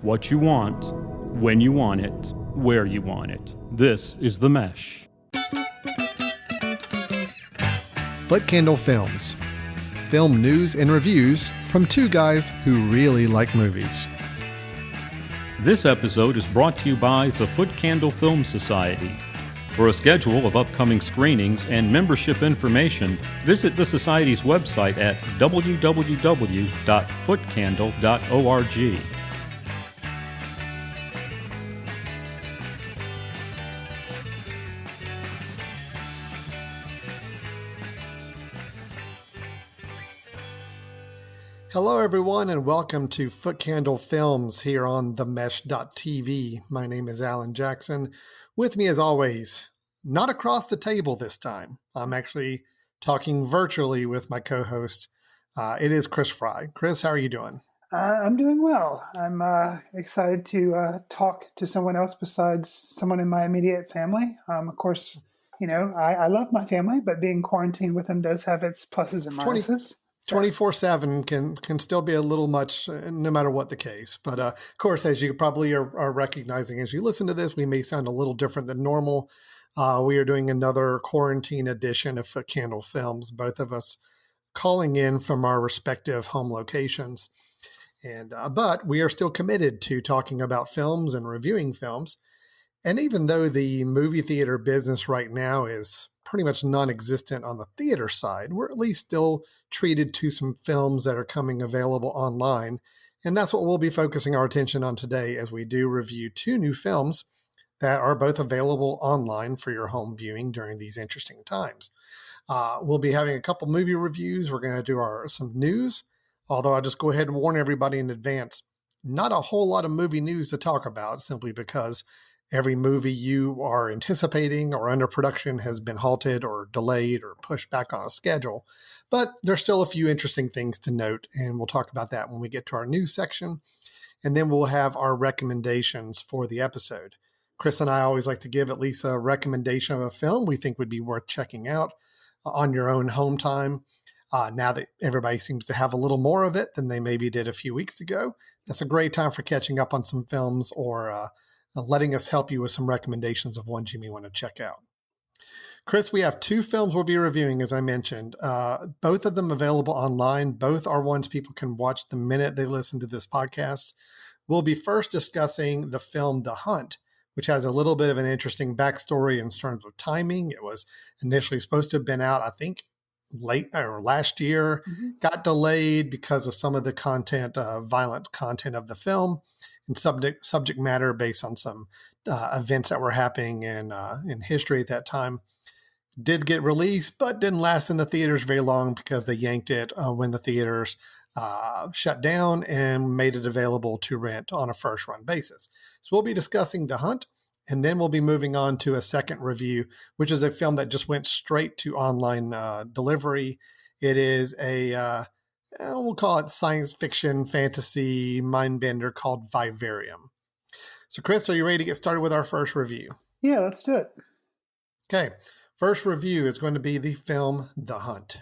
what you want, when you want it, where you want it. This is The Mesh. Footcandle Films. Film news and reviews from two guys who really like movies. This episode is brought to you by the Footcandle Film Society. For a schedule of upcoming screenings and membership information, visit the Society's website at www.footcandle.org. Hello, everyone, and welcome to Footcandle Films here on themesh.tv. My name is Alan Jackson. With me, as always, not across the table this time. I'm actually talking virtually with my co-host. It is Chris Fry. Chris, how are you doing? I'm doing well. I'm excited to talk to someone else besides someone in my immediate family. Of course, you know, I love my family, but being quarantined with them does have its pluses and minuses. 24/7 can still be a little much, no matter what the case. But of course, as you probably are recognizing as you listen to this, we may sound a little different than normal. We are doing another quarantine edition of Footcandle Films, both of us calling in from our respective home locations. But we are still committed to talking about films and reviewing films. And even though the movie theater business right now is pretty much non-existent on the theater side, we're at least still treated to some films that are coming available online. And that's what we'll be focusing our attention on today as we do review two new films that are both available online for your home viewing during these interesting times. We'll be having a couple movie reviews. We're going to do some news, although I'll just go ahead and warn everybody in advance, not a whole lot of movie news to talk about, simply because every movie you are anticipating or under production has been halted or delayed or pushed back on a schedule. But there's still a few interesting things to note, and we'll talk about that when we get to our news section. And then we'll have our recommendations for the episode. Chris and I always like to give at least a recommendation of a film we think would be worth checking out on your own home time. Now that everybody seems to have a little more of it than they maybe did a few weeks ago, that's a great time for catching up on some films or letting us help you with some recommendations of ones you may want to check out. Chris, we have two films we'll be reviewing, as I mentioned. Both of them available online. Both are ones people can watch the minute they listen to this podcast. We'll be first discussing the film The Hunt, which has a little bit of an interesting backstory in terms of timing. It was initially supposed to have been out, I think, late or last year, got delayed because of some of the content, violent content of the film and subject matter based on some events that were happening in history at that time. Did get released, but didn't last in the theaters very long because they yanked it when the theaters shut down and made it available to rent on a first run basis. So we'll be discussing The Hunt, and then we'll be moving on to a second review, which is a film that just went straight to online delivery. It is we'll call it science fiction, fantasy, mind bender called Vivarium. So Chris, are you ready to get started with our first review? Yeah, let's do it. Okay. First review is going to be the film The Hunt.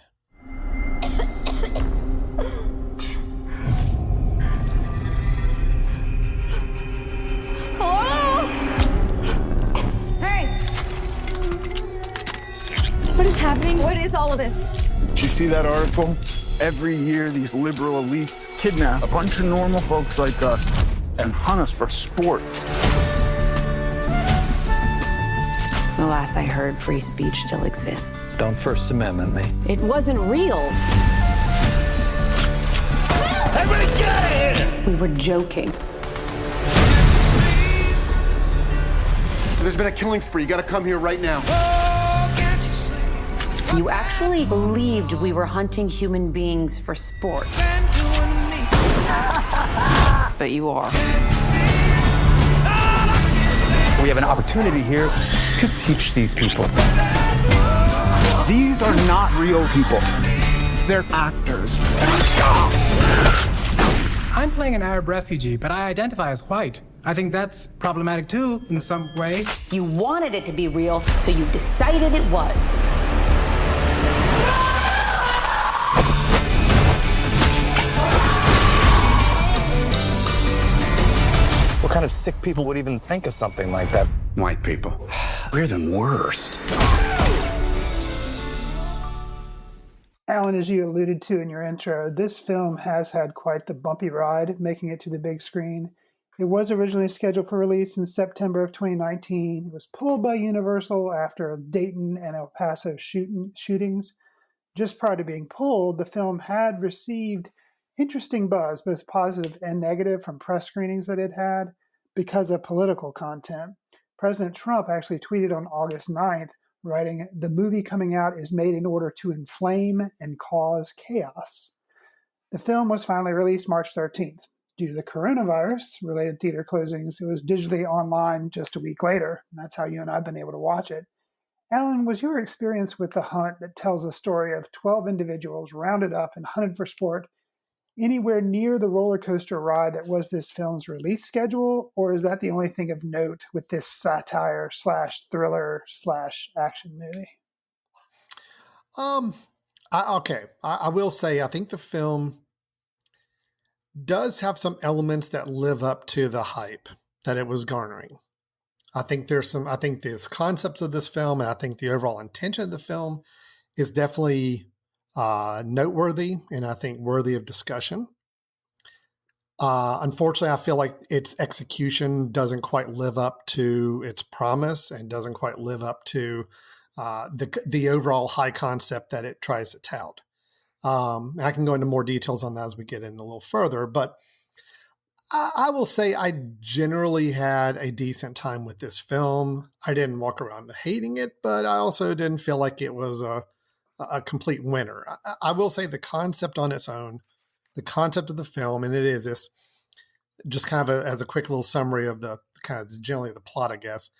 Hello? Hey! What is happening? What is all of this? Did you see that article? Every year, these liberal elites kidnap a bunch of normal folks like us and hunt us for sport. The last I heard, free speech still exists. Don't First Amendment me. It wasn't real. Everybody get out of here! We were joking. There's been a killing spree. You gotta come here right now. You actually believed we were hunting human beings for sport. But you are. We have an opportunity here to teach these people. These are not real people. They're actors. I'm playing an Arab refugee, but I identify as white. I think that's problematic too, in some way. You wanted it to be real, so you decided it was. kind of sick people would even think of something like that? White people. We're the worst. Alan, as you alluded to in your intro, this film has had quite the bumpy ride making it to the big screen. It was originally scheduled for release in September of 2019. It was pulled by Universal after Dayton and El Paso shootings. Just prior to being pulled, the film had received interesting buzz, both positive and negative, from press screenings that it had because of political content. President Trump actually tweeted on August 9th, writing, "The movie coming out is made in order to inflame and cause chaos." The film was finally released March 13th. Due to the coronavirus-related theater closings, it was digitally online just a week later. And that's how you and I have been able to watch it. Alan, was your experience with The Hunt, that tells the story of 12 individuals rounded up and hunted for sport, anywhere near the roller coaster ride that was this film's release schedule? Or is that the only thing of note with this satire / thriller / action movie? I will say, I think the film does have some elements that live up to the hype that it was garnering. I think the concepts of this film, and I think the overall intention of the film is definitely noteworthy and I think worthy of discussion. Unfortunately, I feel like its execution doesn't quite live up to its promise and doesn't quite live up to the overall high concept that it tries to tout. I can go into more details on that as we get in a little further, but I will say I generally had a decent time with this film. I didn't walk around hating it, but I also didn't feel like it was a complete winner. I will say the concept on its own, the concept of the film, and it is this, just kind of as a quick little summary of the kind of generally the plot, I guess,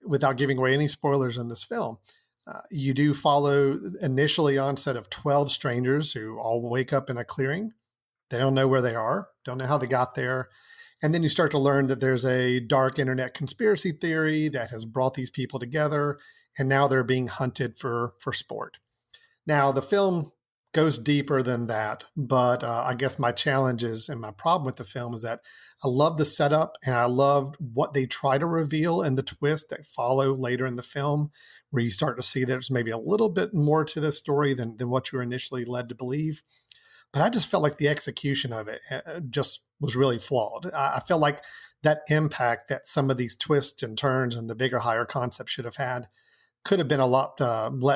without giving away any spoilers in this film. You do follow initially onset of 12 strangers who all wake up in a clearing. They don't know where they are, don't know how they got there. And then you start to learn that there's a dark internet conspiracy theory that has brought these people together, and now they're being hunted for sport. Now, the film goes deeper than that, but I guess my challenges and my problem with the film is that I love the setup and I loved what they try to reveal and the twists that follow later in the film, where you start to see there's maybe a little bit more to this story than what you were initially led to believe. But I just felt like the execution of it just was really flawed. I felt like that impact that some of these twists and turns and the bigger, higher concepts should have had could have been a lot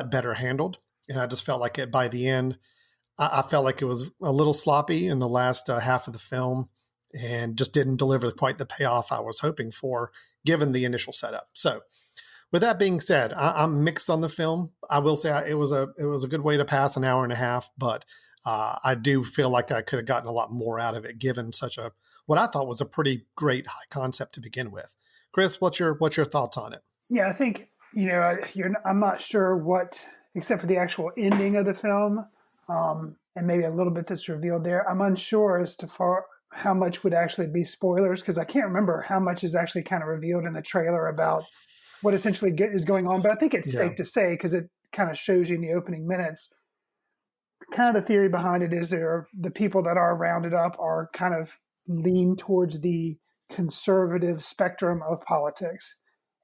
better handled. And I just felt like by the end, I felt like it was a little sloppy in the last half of the film and just didn't deliver quite the payoff I was hoping for, given the initial setup. So with that being said, I'm mixed on the film. I will say it was a good way to pass an hour and a half, but I do feel like I could have gotten a lot more out of it, given what I thought was a pretty great high concept to begin with. Chris, what's your thoughts on it? Yeah, I think, I'm not sure what, except for the actual ending of the film, and maybe a little bit that's revealed there. I'm unsure as to how much would actually be spoilers, because I can't remember how much is actually kind of revealed in the trailer about what essentially is going on. But I think it's safe to say, because it kind of shows you in the opening minutes, kind of the theory behind it is the people that are rounded up are kind of lean towards the conservative spectrum of politics.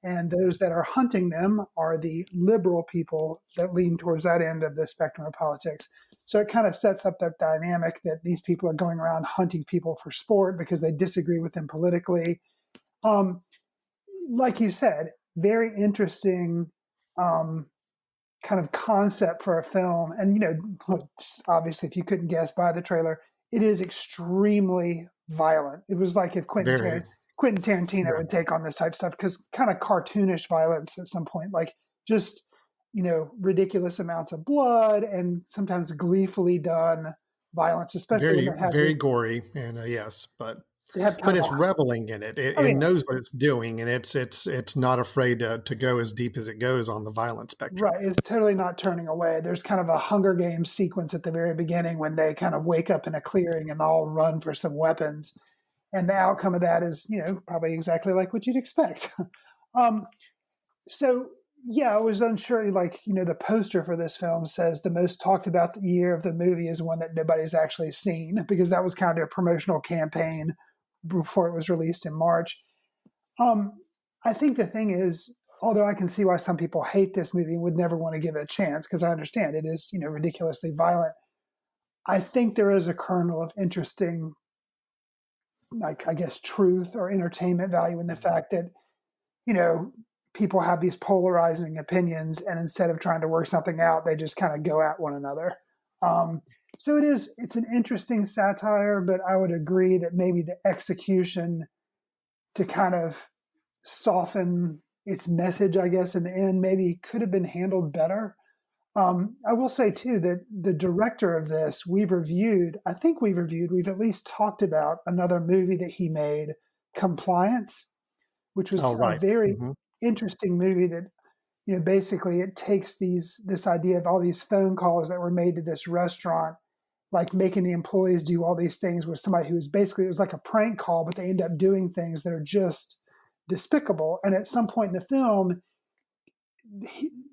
And those that are hunting them are the liberal people that lean towards that end of the spectrum of politics. So it kind of sets up that dynamic that these people are going around hunting people for sport because they disagree with them politically. Like you said, very interesting kind of concept for a film. And, obviously, if you couldn't guess by the trailer, it is extremely violent. It was like if Quentin Tarantino would take on this type of stuff, because kind of cartoonish violence at some point, like just, ridiculous amounts of blood and sometimes gleefully done violence, especially very gory. And yes, but it's reveling in it. It knows what it's doing, and it's not afraid to go as deep as it goes on the violent spectrum. Right. It's totally not turning away. There's kind of a Hunger Games sequence at the very beginning when they kind of wake up in a clearing and all run for some weapons. And the outcome of that is, probably exactly like what you'd expect. So, I was unsure, the poster for this film says the most talked about year of the movie is one that nobody's actually seen, because that was kind of their promotional campaign before it was released in March. I think the thing is, although I can see why some people hate this movie and would never want to give it a chance, because I understand it is, ridiculously violent. I think there is a kernel of interesting, like, I guess, truth or entertainment value in the fact that, people have these polarizing opinions, and instead of trying to work something out, they just kind of go at one another. So it's an interesting satire, but I would agree that maybe the execution to kind of soften its message, I guess, in the end, maybe could have been handled better. I will say, too, that the director of this, we've at least talked about another movie that he made, Compliance, which was a very interesting movie that, basically it takes this idea of all these phone calls that were made to this restaurant, like making the employees do all these things with somebody who's basically, it was like a prank call, but they end up doing things that are just despicable. And at some point in the film,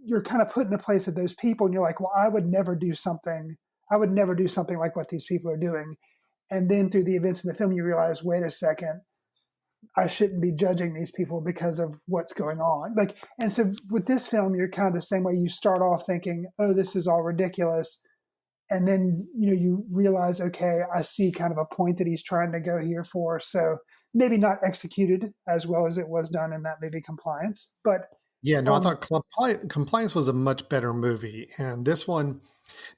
you're kind of put in the place of those people, and you're like, well, I would never do something like what these people are doing. And then through the events in the film, you realize, wait a second, I shouldn't be judging these people because of what's going on. And so with this film, you're kind of the same way. You start off thinking, oh, this is all ridiculous. And then, you realize, okay, I see kind of a point that he's trying to go here for. So maybe not executed as well as it was done in that movie Compliance. But yeah, no, I thought Compliance was a much better movie. And this one,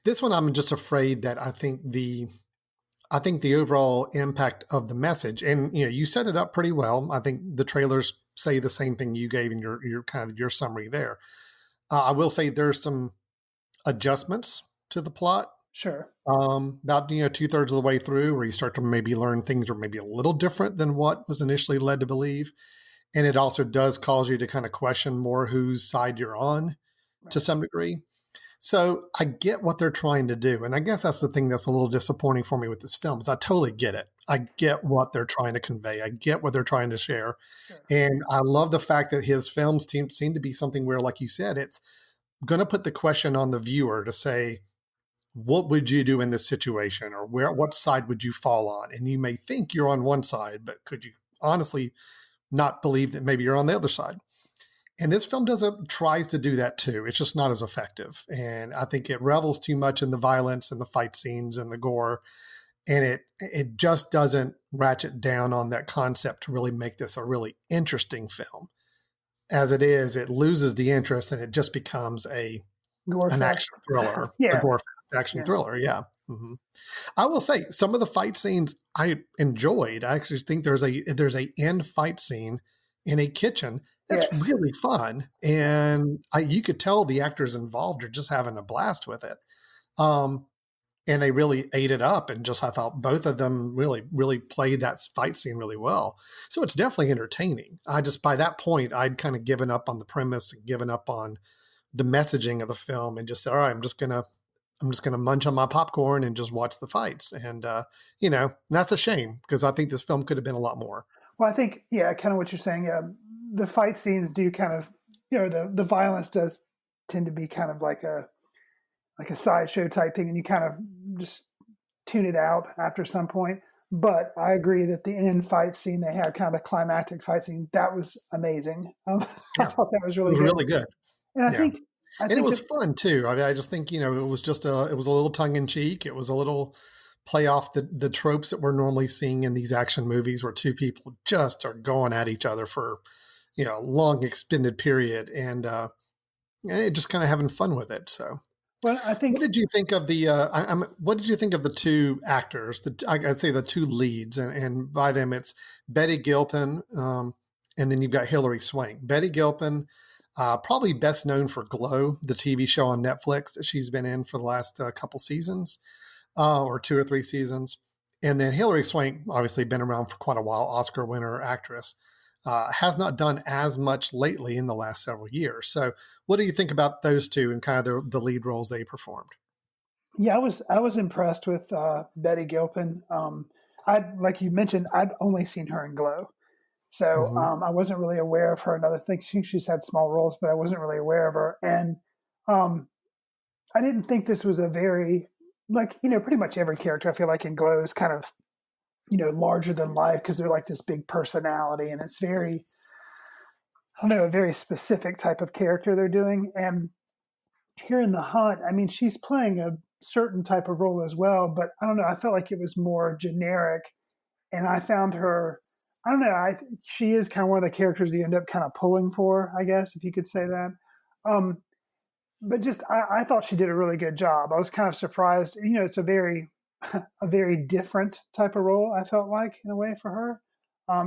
I'm just afraid that I think the overall impact of the message, and you set it up pretty well. I think the trailers say the same thing you gave in your kind of your summary there. I will say there's some adjustments to the plot. Sure. About 2/3 of the way through, where you start to maybe learn things are maybe a little different than what was initially led to believe, and it also does cause you to kind of question more whose side you're on to some degree. So I get what they're trying to do. And I guess that's the thing that's a little disappointing for me with this film, is I totally get it. I get what they're trying to convey. I get what they're trying to share. Sure. And I love the fact that his films seem to be something where, like you said, it's going to put the question on the viewer to say, what would you do in this situation? Or what side would you fall on? And you may think you're on one side, but could you honestly not believe that maybe you're on the other side? And this film tries to do that too. It's just not as effective. And I think it revels too much in the violence and the fight scenes and the gore. And it just doesn't ratchet down on that concept to really make this a really interesting film. As it is, it loses the interest and it just becomes an action thriller. Yeah. A gore action thriller, yeah. Mm-hmm. I will say some of the fight scenes I enjoyed. I actually think there's a end fight scene in a kitchen that's really fun, and you could tell the actors involved are just having a blast with it. And they really ate it up, and I thought both of them really played that fight scene really well. So it's definitely entertaining. By that point, I'd kind of given up on the premise and given up on the messaging of the film, and just said, all right, I'm just gonna munch on my popcorn and just watch the fights. And that's a shame, because I think this film could have been a lot more. Well, I think, kind of what you're saying. The fight scenes do kind of, the violence does tend to be kind of like a sideshow type thing, and you kind of just tune it out after some point. But I agree that the end fight scene, they had kind of the climactic fight scene, that was amazing. I thought that was really good. Really good. And I think it was fun too. I mean, I just think, it was a little tongue in cheek. It was a little play off the tropes that we're normally seeing in these action movies, where two people just are going at each other for, a long extended period, and just kind of having fun with it. So, well, I think. What did you think of what did you think of the two actors? I'd say the two leads, and by them it's Betty Gilpin, and then you've got Hilary Swank. Betty Gilpin, probably best known for Glow, the TV show on Netflix that she's been in for the last couple seasons, or 2 or 3 seasons. And then Hilary Swank, obviously been around for quite a while, Oscar winner actress, has not done as much lately in the last several years. So what do you think about those two and kind of the lead roles they performed? Yeah, I was impressed with Betty Gilpin. Like you mentioned, I'd only seen her in Glow. So I wasn't really aware of her. Another thing, she's had small roles, but I wasn't really aware of her. And I didn't think this was a very, pretty much every character I feel like in Glow is kind of larger than life because they're like this big personality, and it's very, I don't know, a very specific type of character they're doing. And here in The Hunt, I mean, she's playing a certain type of role as well, but I don't know, I felt like it was more generic, and I found her, I don't know, she is kind of one of the characters you end up kind of pulling for, I guess, if you could say that. But just, I thought she did a really good job. I was kind of surprised. It's a very different type of role, I felt like, in a way, for her.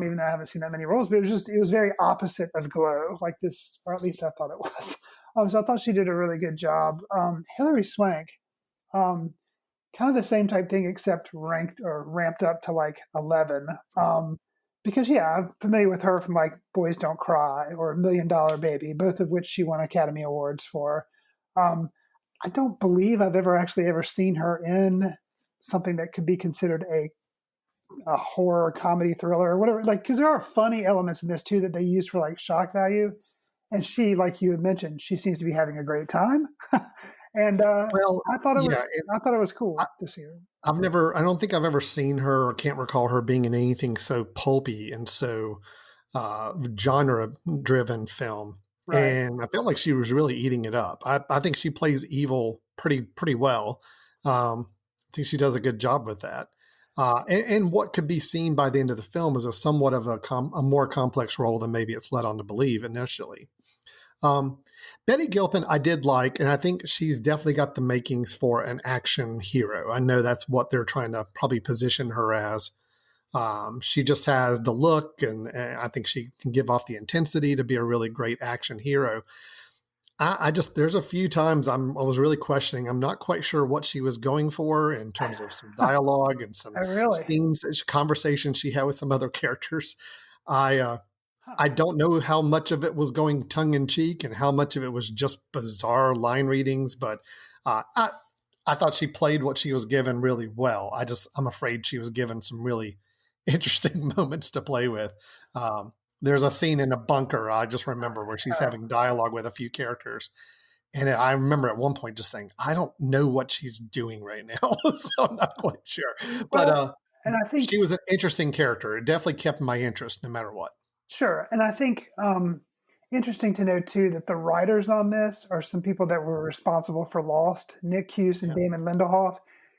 Even though I haven't seen that many roles, but it was very opposite of Glow, like this, or at least I thought it was. So I thought she did a really good job. Hilary Swank, kind of the same type thing, except ramped up to like 11. Because I'm familiar with her from like Boys Don't Cry or $1 Million Baby, both of which she won Academy Awards for. I don't believe I've ever seen her in something that could be considered a horror comedy thriller or whatever. Like, because there are funny elements in this too that they use for like shock value. And she, like you had mentioned, she seems to be having a great time. And I thought it was cool to see her. I don't think I've ever seen her or can't recall her being in anything so pulpy and so genre-driven film. Right. And I felt like she was really eating it up. I think she plays evil pretty well. I think she does a good job with that. And what could be seen by the end of the film is a somewhat of a more complex role than maybe it's led on to believe initially. Betty Gilpin, I did like, and I think she's definitely got the makings for an action hero. I know that's what they're trying to probably position her as. She just has the look, and I think she can give off the intensity to be a really great action hero. There's a few times I was really questioning. I'm not quite sure what she was going for in terms of some dialogue and some scenes, conversations she had with some other characters. I don't know how much of it was going tongue in cheek and how much of it was just bizarre line readings, but I thought she played what she was given really well. I'm afraid she was given some really interesting moments to play with. There's a scene in a bunker, I just remember, where she's having dialogue with a few characters. And I remember at one point just saying, I don't know what she's doing right now. So I'm not quite sure. But and I think she was an interesting character. It definitely kept my interest no matter what. Sure. And I think interesting to note, too, that the writers on this are some people that were responsible for Lost, Nick Cuse and Damon Lindelof.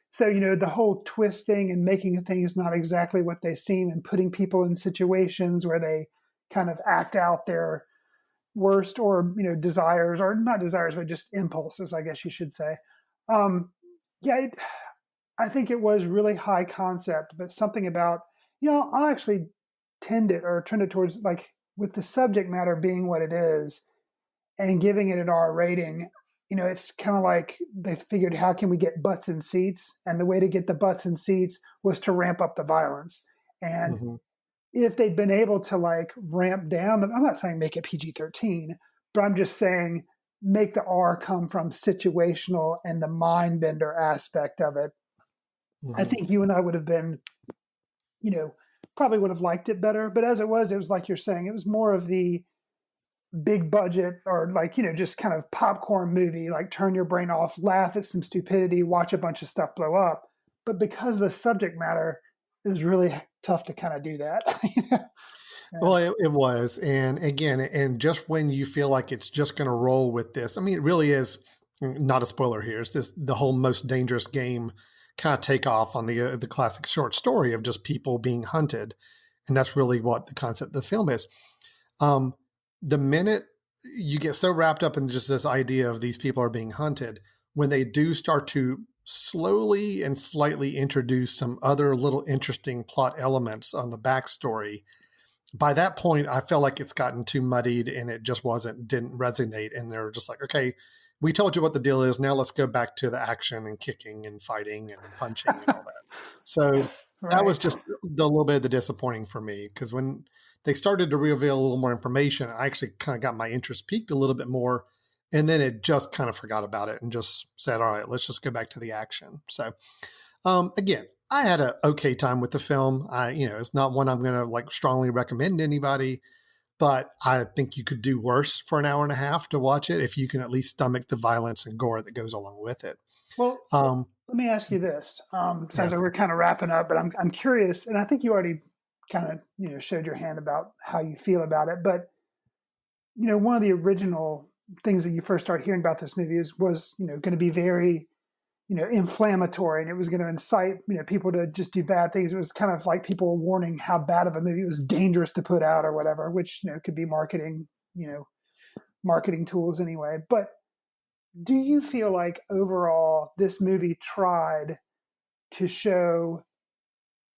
So, the whole twisting and making things not exactly what they seem and putting people in situations where they kind of act out their worst or, desires, or not desires, but just impulses, I guess you should say. I think it was really high concept, but something about, I'll actually trended towards, like, with the subject matter being what it is and giving it an R rating, it's kind of like they figured, how can we get butts in seats? And the way to get the butts in seats was to ramp up the violence. And if they'd been able to like ramp down, I'm not saying make it PG-13, but I'm just saying make the R come from situational and the mind bender aspect of it. I think you and I would have been, probably would have liked it better. But as it was like you're saying, it was more of the big budget or like, just kind of popcorn movie, like turn your brain off, laugh at some stupidity, watch a bunch of stuff blow up. But because the subject matter is really tough to kind of do that. Well, it was. And again, and just when you feel like it's just going to roll with this, I mean, it really is not a spoiler here. It's just the whole Most Dangerous Game kind of take off on the classic short story of just people being hunted. And that's really what the concept of the film is. The minute you get so wrapped up in just this idea of these people are being hunted, when they do start to slowly and slightly introduce some other little interesting plot elements on the backstory, by that point, I felt like it's gotten too muddied and it just didn't resonate. And they're just like, okay, we told you what the deal is. Now let's go back to the action and kicking and fighting and punching and all that. So that was just a little bit of the disappointing for me, because when they started to reveal a little more information, I actually kind of got my interest piqued a little bit more. And then it just kind of forgot about it and just said, all right, let's just go back to the action. So again, I had an okay time with the film. It's not one I'm going to like strongly recommend to anybody, but I think you could do worse for an hour and a half to watch it if you can at least stomach the violence and gore that goes along with it. Well, Let me ask you this. Sounds like we're kind of wrapping up, but I'm curious, and I think you already kind of showed your hand about how you feel about it. But one of the original things that you first start hearing about this movie was going to be very inflammatory, and it was going to incite people to just do bad things. It was kind of like people were warning how bad of a movie it was dangerous to put out or whatever, which could be marketing tools anyway. But do you feel like overall this movie tried to show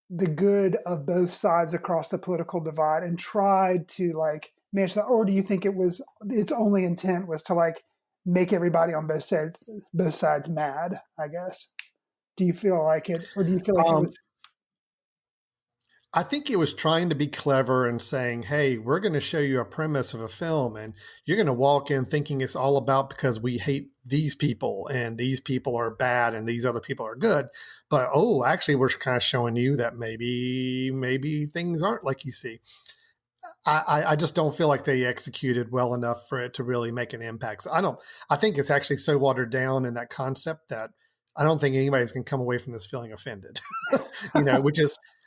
the good of both sides across the political divide and tried to manage that, or do you think its only intent was to make everybody on both sides mad, I guess? Do you feel like it, or do you feel like it was? I think it was trying to be clever and saying, hey, we're going to show you a premise of a film and you're going to walk in thinking it's all about because we hate these people and these people are bad and these other people are good. But, actually, we're kind of showing you that maybe things aren't like you see. I just don't feel like they executed well enough for it to really make an impact. So I think it's actually so watered down in that concept that I don't think anybody's going to come away from this feeling offended,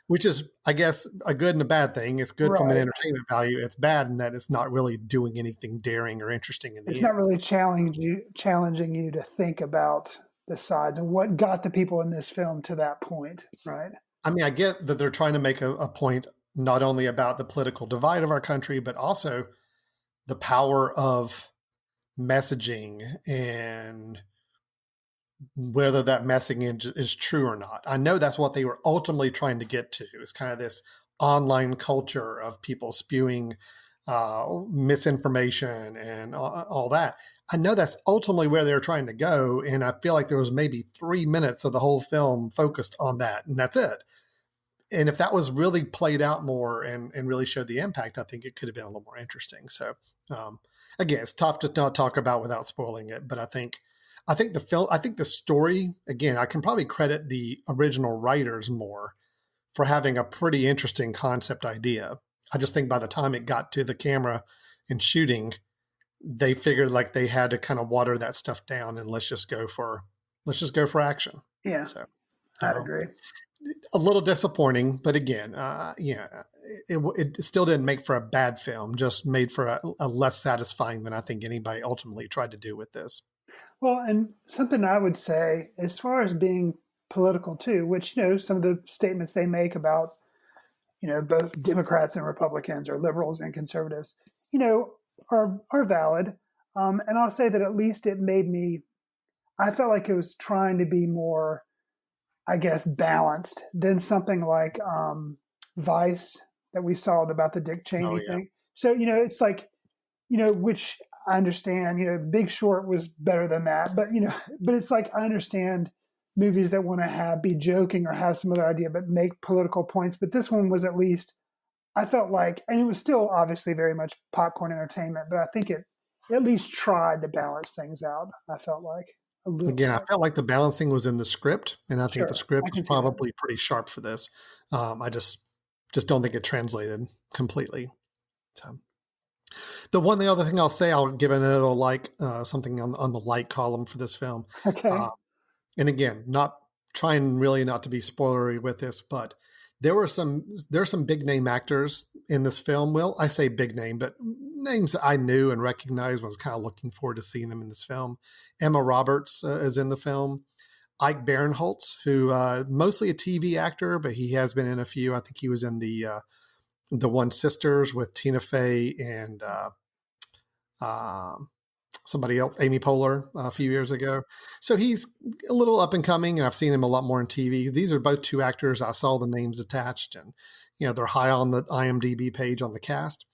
which is, I guess, a good and a bad thing. It's good from an entertainment value. It's bad in that it's not really doing anything daring or interesting in the end. It's not really challenging you to think about the sides and what got the people in this film to that point, right? I mean, I get that they're trying to make a point not only about the political divide of our country, but also the power of messaging and whether that messaging is true or not. I know that's what they were ultimately trying to get to. It's kind of this online culture of people spewing misinformation and all that. I know that's ultimately where they were trying to go. And I feel like there was maybe 3 minutes of the whole film focused on that. And that's it. And if that was really played out more and really showed the impact, I think it could have been a little more interesting. So again, it's tough to not talk about without spoiling it, but I think the story, again, I can probably credit the original writers more for having a pretty interesting concept idea. I just think by the time it got to the camera and shooting, they figured like they had to kind of water that stuff down and let's just go for action. Yeah. So I'd agree. A little disappointing, but again, it still didn't make for a bad film, just made for a less satisfying than I think anybody ultimately tried to do with this. Well, and something I would say as far as being political too, which, some of the statements they make about, both Democrats and Republicans or liberals and conservatives, are valid. And I'll say that at least it made I felt like it was trying to be more, I guess, balanced than something like Vice that we saw about the Dick Cheney thing. So, it's like, which I understand, Big Short was better than that, but it's like, I understand movies that want to be joking or have some other idea, but make political points. But this one was at least, I felt like, and it was still obviously very much popcorn entertainment, but I think it at least tried to balance things out. I felt like. Again, I felt like the balancing was in the script, and I think the script was probably pretty sharp for this. I just don't think it translated completely. So, the other thing I'll say, I'll give another something on the like column for this film. Okay. And again, not trying really not to be spoilery with this, but there's some big name actors in this film. Well, I say big name, but names that I knew and recognized. Was kind of looking forward to seeing them in this film. Emma Roberts is in the film. Ike Barinholtz, who mostly a TV actor, but he has been in a few. I think he was in the One Sisters with Tina Fey and somebody else, Amy Poehler, a few years ago. So he's a little up and coming, and I've seen him a lot more on TV. These are both two actors. I saw the names attached, and they're high on the IMDb page on the cast.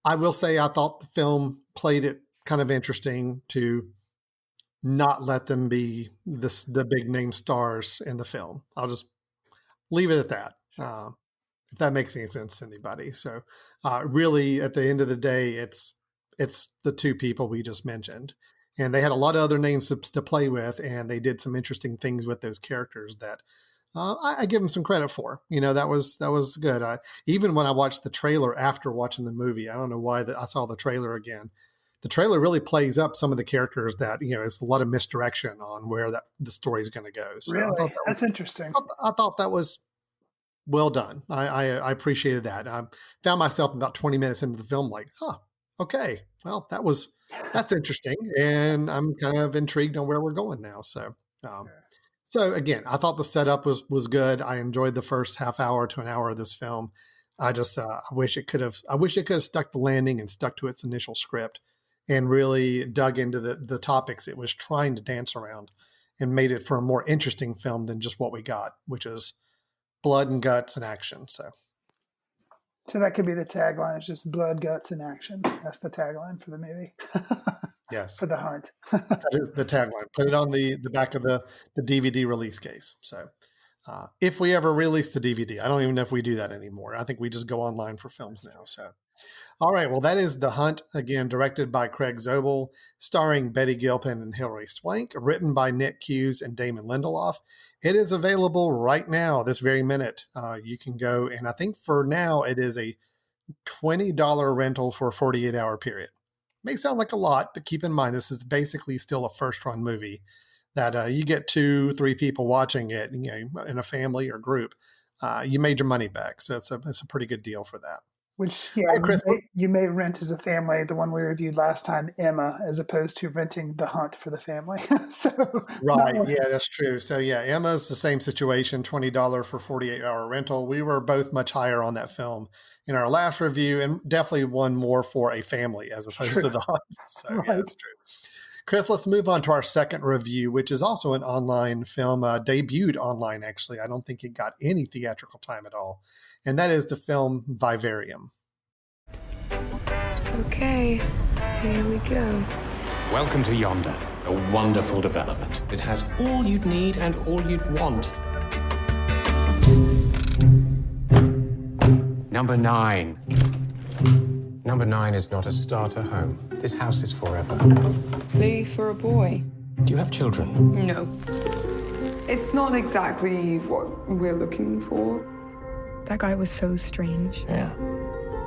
I will say I thought the film played it kind of interesting to not let them be the big name stars in the film. I'll just leave it at that. If that makes any sense to anybody. So really at the end of the day, it's the two people we just mentioned, and they had a lot of other names to play with, and they did some interesting things with those characters that I give them some credit for. That was good. Even when I watched the trailer after watching the movie, I don't know why I saw the trailer again. the trailer really plays up some of the characters that, is a lot of misdirection on where the story is going to go. So really? That's interesting. I thought that was well done. I appreciated that. I found myself about 20 minutes into the film like, okay, well, that's interesting. And I'm kind of intrigued on where we're going now. So again, I thought the setup was good. I enjoyed the first half hour to an hour of this film. I just, I wish it could have stuck the landing and stuck to its initial script and really dug into the topics it was trying to dance around and made it for a more interesting film than just what we got, which is blood and guts and action. So that could be the tagline. It's just blood, guts, and action. That's the tagline for the movie. Yes. For The Hunt. That is the tagline. Put it on the back of the DVD release case. So if we ever release the DVD, I don't even know if we do that anymore. I think we just go online for films now. So, all right. Well, that is The Hunt, again, directed by Craig Zobel, starring Betty Gilpin and Hilary Swank, written by Nick Hughes and Damon Lindelof. It is available right now, this very minute. You can go, and I think for now it is a $20 rental for a 48-hour period. May sound like a lot, but keep in mind, this is basically still a first-run movie that you get 2-3 people watching it, in a family or group. You made your money back. So it's a pretty good deal for that. Which, Right, Chris, you may rent as a family, the one we reviewed last time, Emma, as opposed to renting The Hunt for the family. Right. Yeah, that's true. So yeah, Emma's the same situation, $20 for 48-hour rental. We were both much higher on that film in our last review, and definitely one more for a family as opposed to The Hunt. So yeah, that's true. Chris, let's move on to our second review, which is also an online film, debuted online, actually. I don't think it got any theatrical time at all. And that is the film Vivarium. Okay, here we go. Welcome to Yonder, a wonderful development. It has all you'd need and all you'd want. Number 9. Number 9 is not a starter home. This house is forever. Leave for a boy. Do you have children? No. It's not exactly what we're looking for. That guy was so strange. Yeah.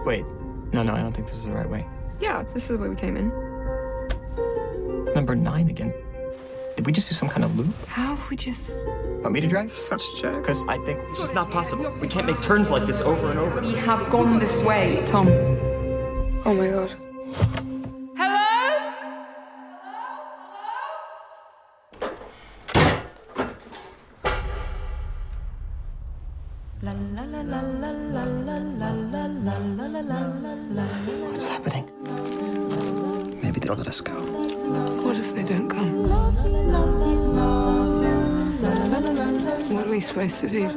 Wait. No, I don't think this is the right way. Yeah, this is the way we came in. Number 9 again. Did we just do some kind of loop? How have we just... Want me to drive? Such a jerk. Because I think this is not possible. We can't make turns like this over and over. We have gone this way, Tom. Oh my god. Hello? What's happening? Maybe they'll let us go. What if they don't come? What are we supposed to do?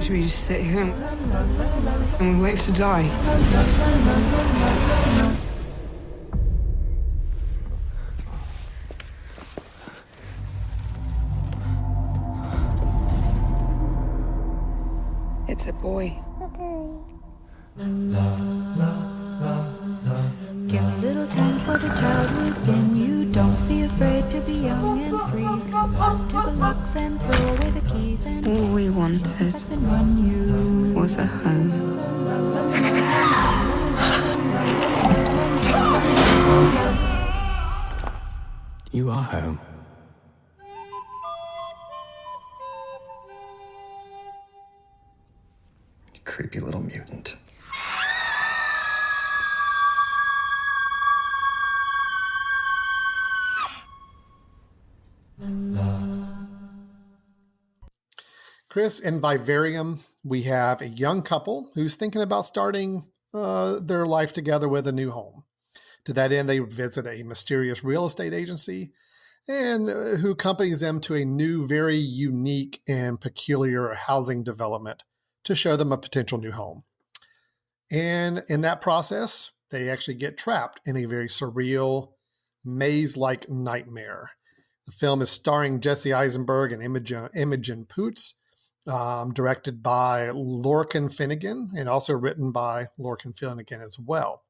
Should we just sit here and we wait to die? It's a boy. Give a little time for the child within you. Don't be afraid to be young and free. Run to the locks and throw away the keys. And all we wanted was a home. You are home. You creepy little mutant. Chris, in Vivarium, we have a young couple who's thinking about starting their life together with a new home. To that end, they visit a mysterious real estate agency and who accompanies them to a new, very unique and peculiar housing development to show them a potential new home. And in that process, they actually get trapped in a very surreal, maze-like nightmare. The film is starring Jesse Eisenberg and Imogen Poots, directed by Lorcan Finnegan, and also written by Lorcan Finnegan as well.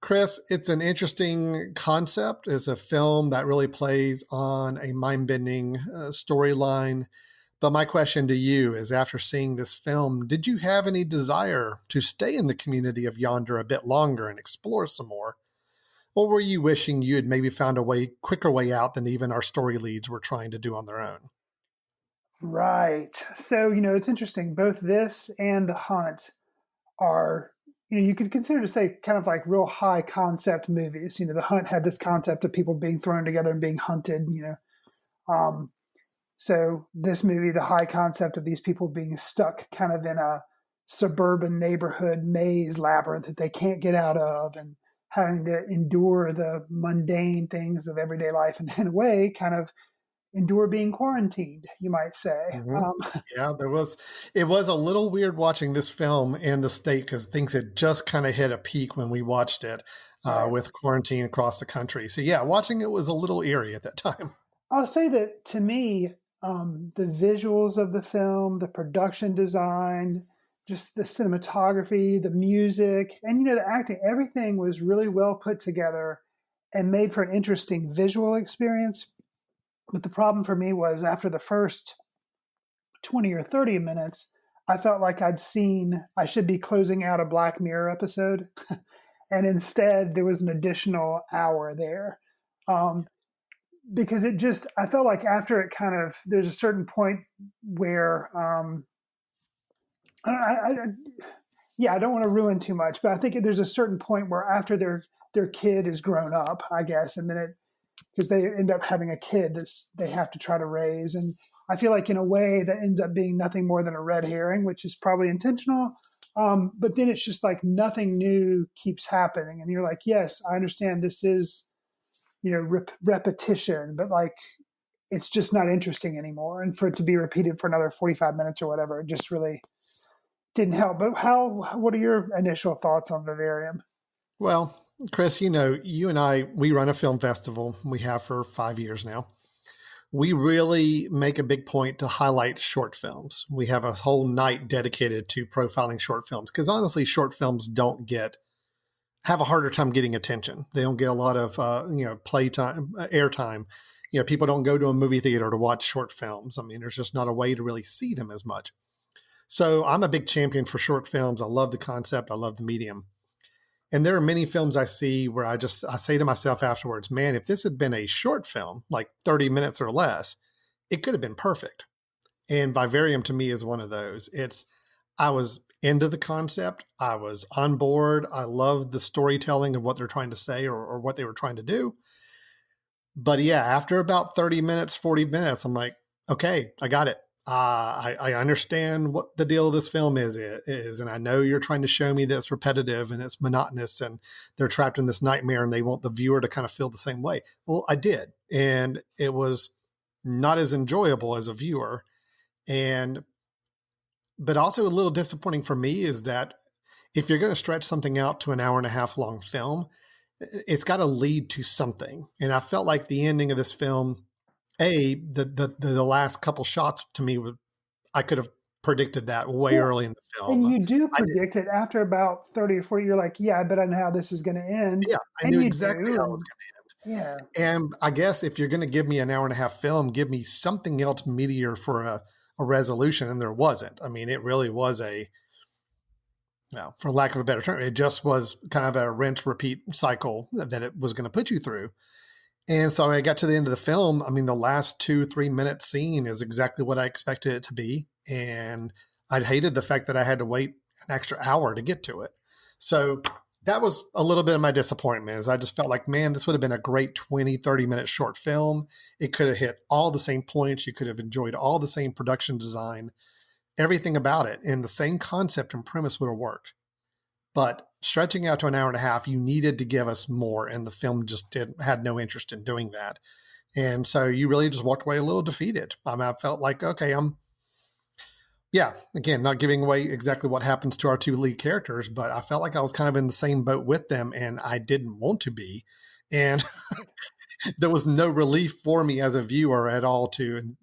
Chris, it's an interesting concept. It's a film that really plays on a mind-bending storyline. But my question to you is, after seeing this film, did you have any desire to stay in the community of Yonder a bit longer and explore some more? or were you wishing you had maybe found a quicker way out than even our story leads were trying to do on their own? Right. So, it's interesting. Both this and The Hunt are, you could consider to say kind of like real high concept movies. The Hunt had this concept of people being thrown together and being hunted, So this movie, the high concept of these people being stuck kind of in a suburban neighborhood maze labyrinth that they can't get out of and having to endure the mundane things of everyday life and in a way kind of endure being quarantined, you might say. Mm-hmm. Yeah, it was a little weird watching this film in the state because things had just kind of hit a peak when we watched it with quarantine across the country. So yeah, watching it was a little eerie at that time. I'll say that to me, the visuals of the film, the production design, just the cinematography, the music, and the acting, everything was really well put together and made for an interesting visual experience. But the problem for me was after the first 20 or 30 minutes, I felt like I should be closing out a Black Mirror episode. And instead, there was an additional hour there. Because I felt like after it there's a certain point where, I don't want to ruin too much, but I think there's a certain point where after their kid is grown up, I guess, and then because they end up having a kid that they have to try to raise. And I feel like in a way that ends up being nothing more than a red herring, which is probably intentional. But then it's just like nothing new keeps happening. And you're like, yes, I understand this is, repetition, but like, it's just not interesting anymore. And for it to be repeated for another 45 minutes or whatever, it just really didn't help. But what are your initial thoughts on Vivarium? Well, Chris, you and I, we run a film festival. We have for 5 years now. We really make a big point to highlight short films. We have a whole night dedicated to profiling short films because honestly, short films have a harder time getting attention. They don't get a lot of, playtime, airtime. People don't go to a movie theater to watch short films. I mean, there's just not a way to really see them as much. So I'm a big champion for short films. I love the concept. I love the medium. And there are many films I see where I say to myself afterwards, man, if this had been a short film, like 30 minutes or less, it could have been perfect. And Vivarium to me is one of those. I was into the concept. I was on board. I loved the storytelling of what they're trying to say or what they were trying to do. But yeah, after about 30 minutes, 40 minutes, I'm like, okay, I got it. I understand what the deal of this film is, and I know you're trying to show me that it's repetitive and it's monotonous and they're trapped in this nightmare and they want the viewer to kind of feel the same way. Well, I did. And it was not as enjoyable as a viewer. But also a little disappointing for me is that if you're going to stretch something out to an hour and a half long film, it's got to lead to something. And I felt like the ending of this film, the last couple shots to me, I could have predicted that way early in the film. And you do predict it after about 30 or 40. You're like, yeah, I bet I know how this is going to end. Yeah, I knew exactly how it was going to end. Yeah. And I guess if you're going to give me an hour and a half film, give me something else meatier for a resolution. And there wasn't. I mean, it really was for lack of a better term, it just was kind of a rinse repeat cycle that it was going to put you through. And so I got to the end of the film. I mean, the last 2-3 minute scene is exactly what I expected it to be. And I hated the fact that I had to wait an extra hour to get to it. So that was a little bit of my disappointment is I just felt like, man, this would have been a great 20-30 minute short film. It could have hit all the same points. You could have enjoyed all the same production design, everything about it. And the same concept and premise would have worked. But stretching out to an hour and a half, you needed to give us more. And the film just had no interest in doing that. And so you really just walked away a little defeated. I felt like, okay, again, not giving away exactly what happens to our two lead characters, but I felt like I was kind of in the same boat with them and I didn't want to be. And there was no relief for me as a viewer at all to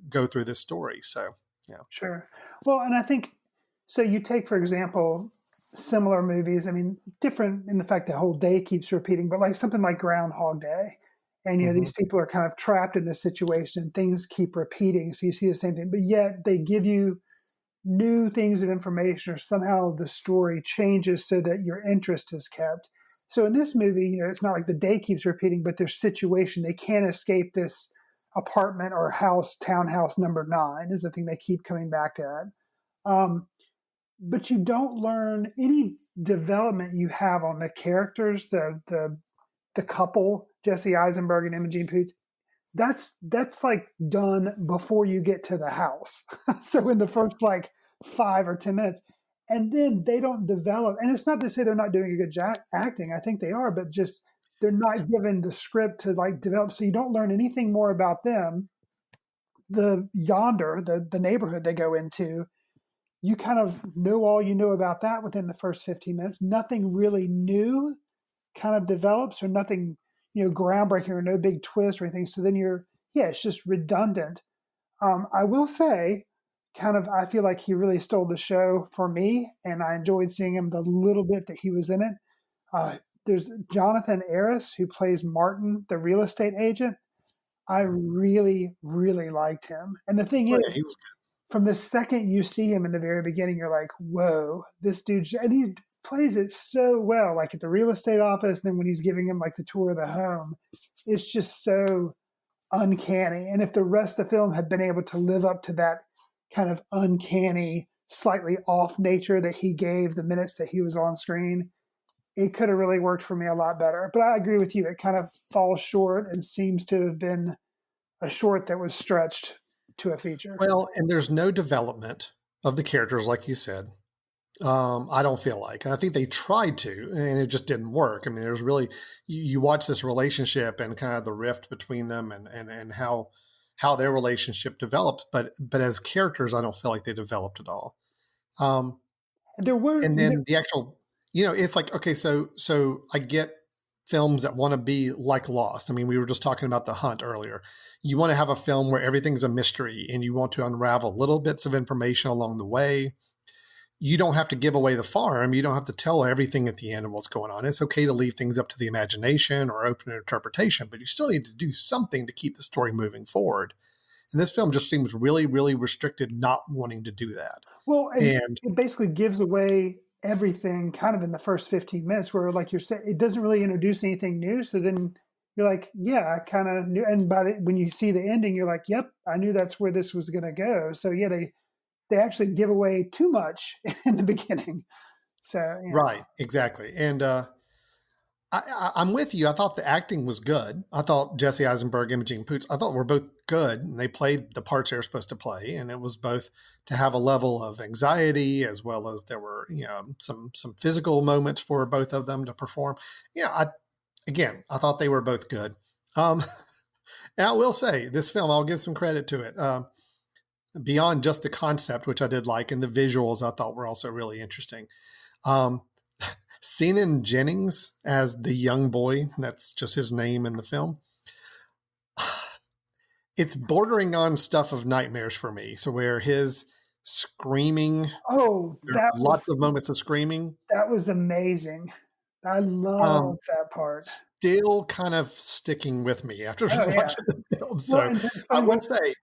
go through this story. So, yeah. Sure. Well, and I think, so you take, for example, similar movies, I mean, different in the fact the whole day keeps repeating, but like something like Groundhog Day. And, these people are kind of trapped in this situation. Things keep repeating. So you see the same thing, but yet they give you new things of information, or somehow the story changes so that your interest is kept. So in this movie, it's not like the day keeps repeating, but their situation, they can't escape this apartment or house, townhouse number 9 is the thing they keep coming back at. But you don't learn any development you have on the characters, the couple, Jesse Eisenberg and Imogen Poots. That's like done before you get to the house. So in the first like 5 or 10 minutes, and then they don't develop. And it's not to say they're not doing a good acting. I think they are, but just they're not given the script to like develop. So you don't learn anything more about them. The neighborhood they go into, you kind of know all you know about that within the first 15 minutes. Nothing really new kind of develops, or nothing, groundbreaking, or no big twist or anything. So then it's just redundant. I will say, I feel like he really stole the show for me, and I enjoyed seeing him the little bit that he was in it. There's Jonathan Aris, who plays Martin, the real estate agent. I really, really liked him. And the thing is, he was good. From the second you see him in the very beginning, you're like, whoa, this dude, and he plays it so well, like at the real estate office. And then when he's giving him like the tour of the home, it's just so uncanny. And if the rest of the film had been able to live up to that kind of uncanny, slightly off nature that he gave the minutes that he was on screen, it could have really worked for me a lot better. But I agree with you. It kind of falls short and seems to have been a short that was stretched to a feature. Well, and there's no development of the characters, like you said. I don't feel like, and I think they tried to, and it just didn't work. I mean, there's really, you watch this relationship and kind of the rift between them, and how their relationship developed, but as characters, I don't feel like they developed at all. There were, and then the actual, it's like, okay, so I get films that want to be like Lost. I mean, we were just talking about The Hunt earlier. You want to have a film where everything's a mystery and you want to unravel little bits of information along the way. You don't have to give away the farm. You don't have to tell everything at the end of what's going on. It's okay to leave things up to the imagination or open interpretation, but you still need to do something to keep the story moving forward. And this film just seems really, really restricted, not wanting to do that. Well, and it basically gives away everything kind of in the first 15 minutes, where, like you're saying, it doesn't really introduce anything new. So then you're like, yeah, I kind of knew. And when you see the ending, you're like, yep, I knew that's where this was going to go. So yeah, they actually give away too much in the beginning. So Right, exactly. And I'm with you. I thought the acting was good. I thought Jesse Eisenberg, Imogen Poots, I thought were both good, and they played the parts they were supposed to play. And it was both to have a level of anxiety, as well as there were, some physical moments for both of them to perform. I thought they were both good. And I will say, this film, I'll give some credit to it. Beyond just the concept, which I did like, and the visuals I thought were also really interesting. Senan Jennings as the young boy, that's just his name in the film. It's bordering on stuff of nightmares for me. So where his screaming, lots of moments of screaming. That was amazing. I love that part. Still kind of sticking with me after just watching the film. So I would say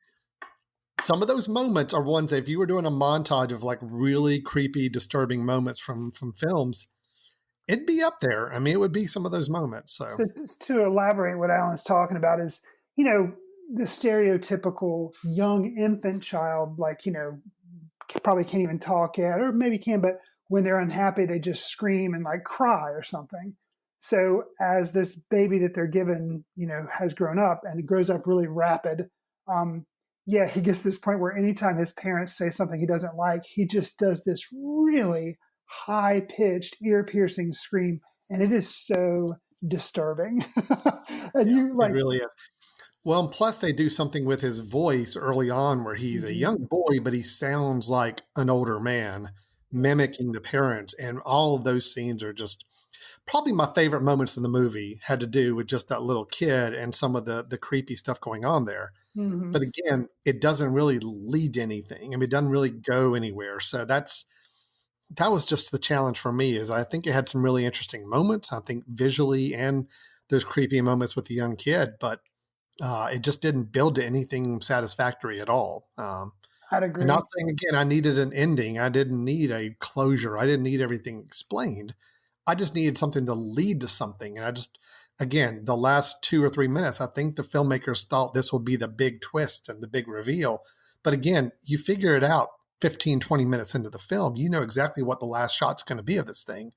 some of those moments are ones that if you were doing a montage of like really creepy, disturbing moments from films, it'd be up there. I mean, it would be some of those moments. So to elaborate what Alan's talking about is, the stereotypical young infant child, like, probably can't even talk yet, or maybe can, but when they're unhappy, they just scream and like cry or something. So as this baby that they're given, has grown up, and it grows up really rapid, he gets to this point where anytime his parents say something he doesn't like, he just does this really high-pitched, ear-piercing scream, and it is so disturbing. And it really is. Well, and plus they do something with his voice early on where he's a young boy, but he sounds like an older man, mimicking the parents. And all of those scenes are just probably my favorite moments in the movie, had to do with just that little kid and some of the creepy stuff going on there. Mm-hmm. But again, it doesn't really lead to anything. I mean, it doesn't really go anywhere. So that was just the challenge for me, is I think it had some really interesting moments, I think visually, and those creepy moments with the young kid, but it just didn't build to anything satisfactory at all. I'd agree. And not saying, again, I needed an ending. I didn't need a closure. I didn't need everything explained. I just needed something to lead to something. And again, the last 2 or 3 minutes, I think the filmmakers thought this will be the big twist and the big reveal. But again, you figure it out 15, 20 minutes into the film. You know exactly what the last shot's going to be of this thing.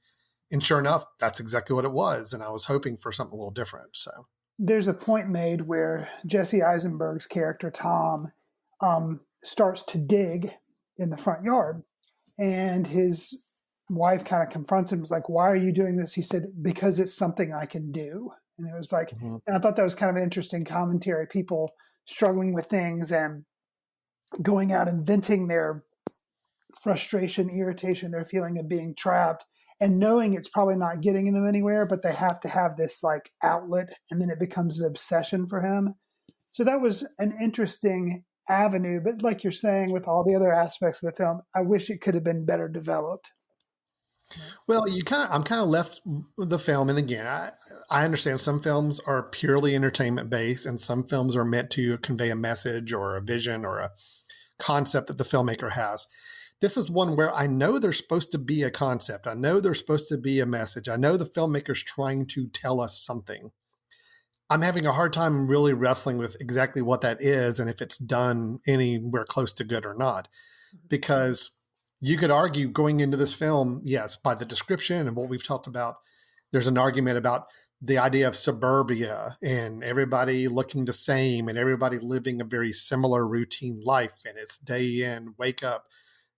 And sure enough, that's exactly what it was. And I was hoping for something a little different. So there's a point made where Jesse Eisenberg's character, Tom, starts to dig in the front yard. And his wife kind of confronts him. It's like, why are you doing this? He said, because it's something I can do. And it was like, and I thought that was kind of an interesting commentary. People struggling with things and going out and venting their frustration, irritation, their feeling of being trapped, and knowing it's probably not getting them anywhere, but they have to have this like outlet, and then it becomes an obsession for him. So that was an interesting avenue. But like you're saying, with all the other aspects of the film, I wish it could have been better developed. Well, I'm kind of left with the film. And again, I understand some films are purely entertainment based and some films are meant to convey a message or a vision or a concept that the filmmaker has. This is one where I know there's supposed to be a concept. I know there's supposed to be a message. I know the filmmaker's trying to tell us something. I'm having a hard time really wrestling with exactly what that is and if it's done anywhere close to good or not. Because you could argue going into this film, yes, by the description and what we've talked about, there's an argument about the idea of suburbia and everybody looking the same and everybody living a very similar routine life. And it's day in, wake up,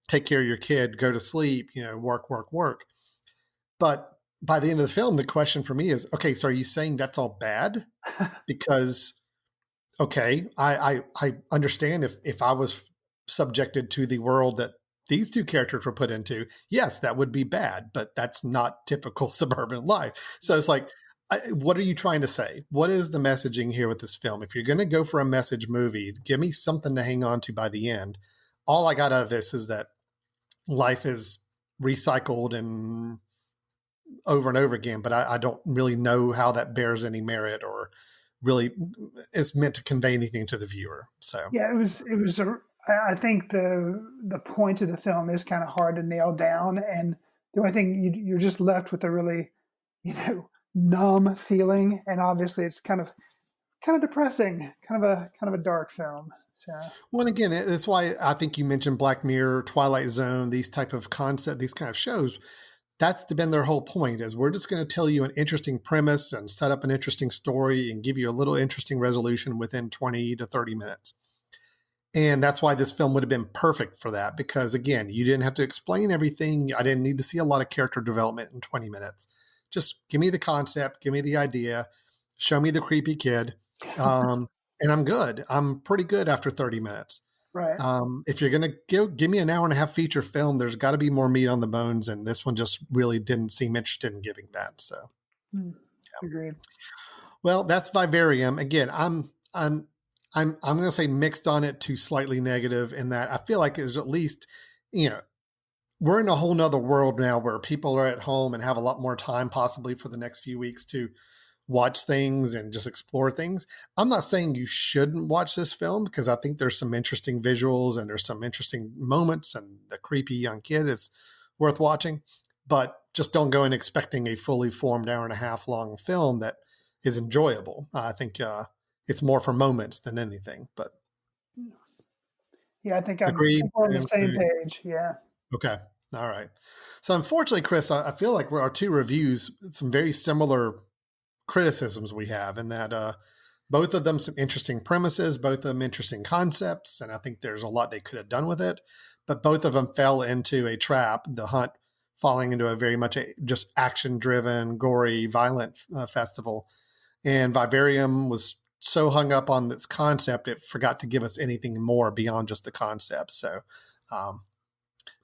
take care of your kid, go to sleep, work, work, work. But by the end of the film, the question for me is, okay, so are you saying that's all bad? Because, okay, I understand if I was subjected to the world that these two characters were put into, yes, that would be bad, but that's not typical suburban life. So it's like, what are you trying to say? What is the messaging here with this film? If you're going to go for a message movie, give me something to hang on to by the end. All I got out of this is that life is recycled and over again, but I don't really know how that bears any merit or really is meant to convey anything to the viewer. So yeah, I think the point of the film is kind of hard to nail down, and the only thing you're just left with a really, numb feeling, and obviously it's kind of depressing, kind of a dark film. So, well, again, that's why I think you mentioned Black Mirror, Twilight Zone, these type of concept, these kind of shows. That's been their whole point, is we're just going to tell you an interesting premise and set up an interesting story and give you a little interesting resolution within 20 to 30 minutes. And that's why this film would have been perfect for that, because again, you didn't have to explain everything. I didn't need to see a lot of character development in 20 minutes. Just give me the concept, give me the idea, show me the creepy kid. And I'm good. I'm pretty good after 30 minutes. Right. If you're going to give me an hour and a half feature film, there's got to be more meat on the bones. And this one just really didn't seem interested in giving that. So, Agreed. Well, that's Vivarium. Again, I'm going to say mixed on it to slightly negative in that I feel like there's at least, we're in a whole nother world now where people are at home and have a lot more time possibly for the next few weeks to watch things and just explore things. I'm not saying you shouldn't watch this film because I think there's some interesting visuals and there's some interesting moments and the creepy young kid is worth watching, but just don't go in expecting a fully formed hour and a half long film that is enjoyable. I think it's more for moments than anything, but yeah, I think I'm on the same page. Yeah. Okay. All right. So unfortunately, Chris, I feel like our two reviews, some very similar criticisms we have, in that both of them some interesting premises, both of them interesting concepts, and I think there's a lot they could have done with it, but both of them fell into a trap, The Hunt falling into a very much just action-driven, gory, violent festival, and Vivarium was so hung up on this concept it forgot to give us anything more beyond just the concept. So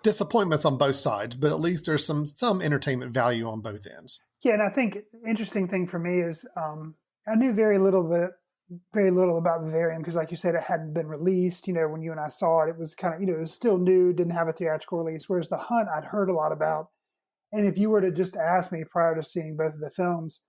disappointments on both sides, but at least there's some entertainment value on both ends. Yeah, and I think interesting thing for me is I knew very little about Vivarium because, like you said, it hadn't been released. When you and I saw it, it was kind of, it was still new, didn't have a theatrical release. Whereas The Hunt, I'd heard a lot about. And if you were to just ask me prior to seeing both of the films,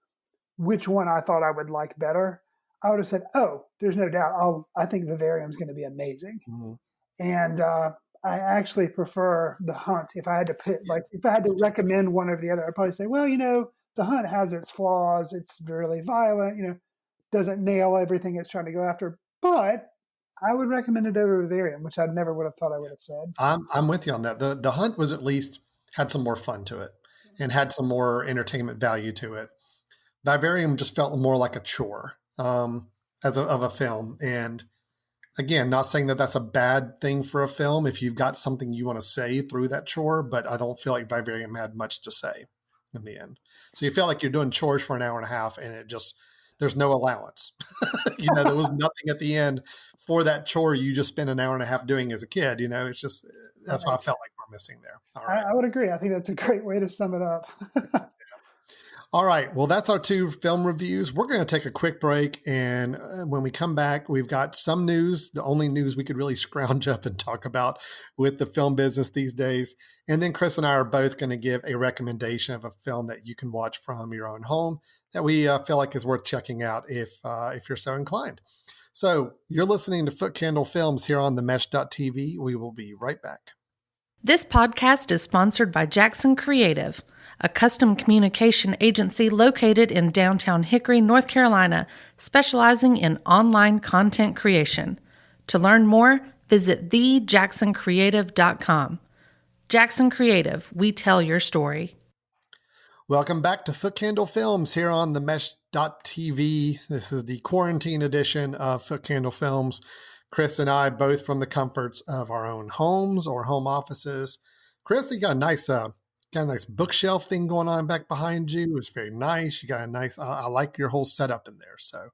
which one I thought I would like better, I would have said, oh, there's no doubt. I think Vivarium is going to be amazing. Mm-hmm. And I actually prefer The Hunt. If I had to pick, if I had to recommend one or the other, I'd probably say, well, The Hunt has its flaws. It's really violent. Doesn't nail everything it's trying to go after. But I would recommend it over Vivarium, which I never would have thought I would have said. I'm with you on that. The Hunt was at least had some more fun to it and had some more entertainment value to it. Vivarium just felt more like a chore of a film. And again, not saying that that's a bad thing for a film if you've got something you want to say through that chore, but I don't feel like Vivarium had much to say in the end. So you feel like you're doing chores for an hour and a half and there's no allowance. There was nothing at the end for that chore you just spent an hour and a half doing as a kid. It's just, that's what I felt like we're missing there. All right. I would agree. I think that's a great way to sum it up. All right. Well, that's our 2 film reviews. We're going to take a quick break. And when we come back, we've got some news, the only news we could really scrounge up and talk about with the film business these days. And then Chris and I are both going to give a recommendation of a film that you can watch from your own home that we feel like is worth checking out if you're so inclined. So you're listening to Footcandle Films here on themesh.tv. We will be right back. This podcast is sponsored by Jackson Creative, a custom communication agency located in downtown Hickory, North Carolina, specializing in online content creation. To learn more, visit thejacksoncreative.com. Jackson Creative, we tell your story. Welcome back to Footcandle Films here on themesh.tv. This is the quarantine edition of Footcandle Films. Chris and I, both from the comforts of our own homes or home offices. Chris, you got a nice bookshelf thing going on back behind you. It's very nice. You got a nice, I like your whole setup in there. So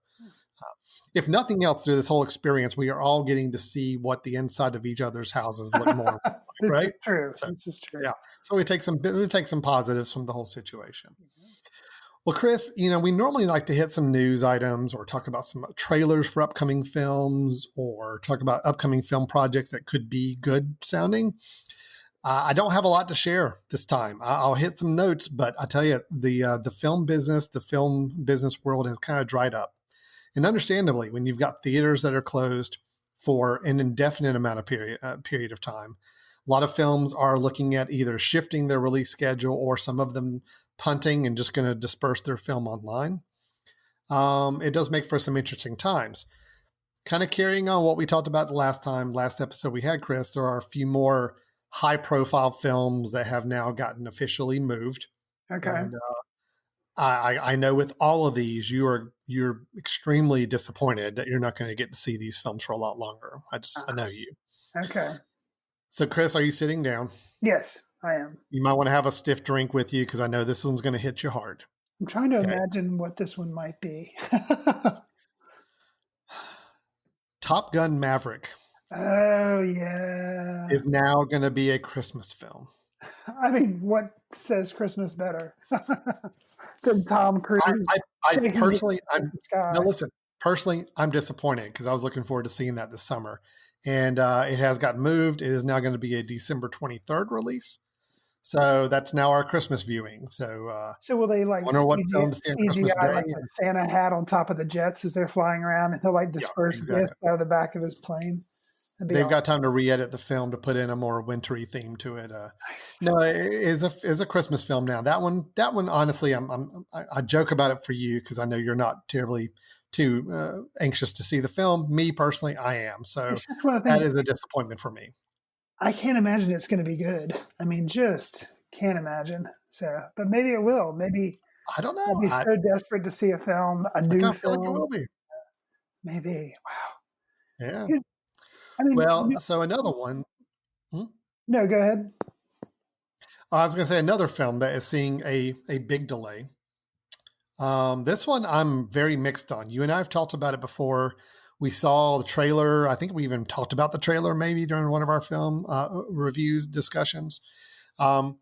if nothing else through this whole experience, we are all getting to see what the inside of each other's houses look more like, right? True. So, this is true. Yeah. So we take some positives from the whole situation. Well, Chris, we normally like to hit some news items or talk about some trailers for upcoming films or talk about upcoming film projects that could be good sounding. I don't have a lot to share this time. I'll hit some notes, but I tell you, the film business world has kind of dried up. And understandably, when you've got theaters that are closed for an indefinite amount of period of time, a lot of films are looking at either shifting their release schedule or some of them punting and just going to disperse their film online. It does make for some interesting times. Kind of carrying on what we talked about the last episode we had, Chris, there are a few more high-profile films that have now gotten officially moved. Okay. And I know with all of these, you're extremely disappointed that you're not going to get to see these films for a lot longer. I know you. Okay. So, Chris, are you sitting down? Yes, I am. You might want to have a stiff drink with you because I know this one's going to hit you hard. I'm trying to imagine what this one might be. Top Gun Maverick. Oh, yeah. Is now going to be a Christmas film. I mean, what says Christmas better than Tom Cruise? Personally, I'm disappointed because I was looking forward to seeing that this summer. And it has got moved. It is now going to be a December 23rd release. So that's now our Christmas viewing. So will they wonder what film to see on Christmas Day? Like a Santa hat on top of the jets as they're flying around, and he'll disperse gifts out of the back of his plane. They've got time to re-edit the film to put in a more wintry theme to it. No, it is a Christmas film now. That one, honestly, I joke about it for you because I know you're not terribly too anxious to see the film. Me personally, I am. So that is a disappointment for me. I can't imagine it's going to be good. I mean, just can't imagine. So, but maybe it will. Maybe I don't know. I'll be so desperate to see a film, a new film. I feel like it will be. Maybe. Wow. Yeah. I mean, so another one. No, go ahead. I was going to say another film that is seeing a big delay. This one I'm very mixed on. You and I have talked about it before. We saw the trailer. I think we even talked about the trailer maybe during one of our film reviews discussions. And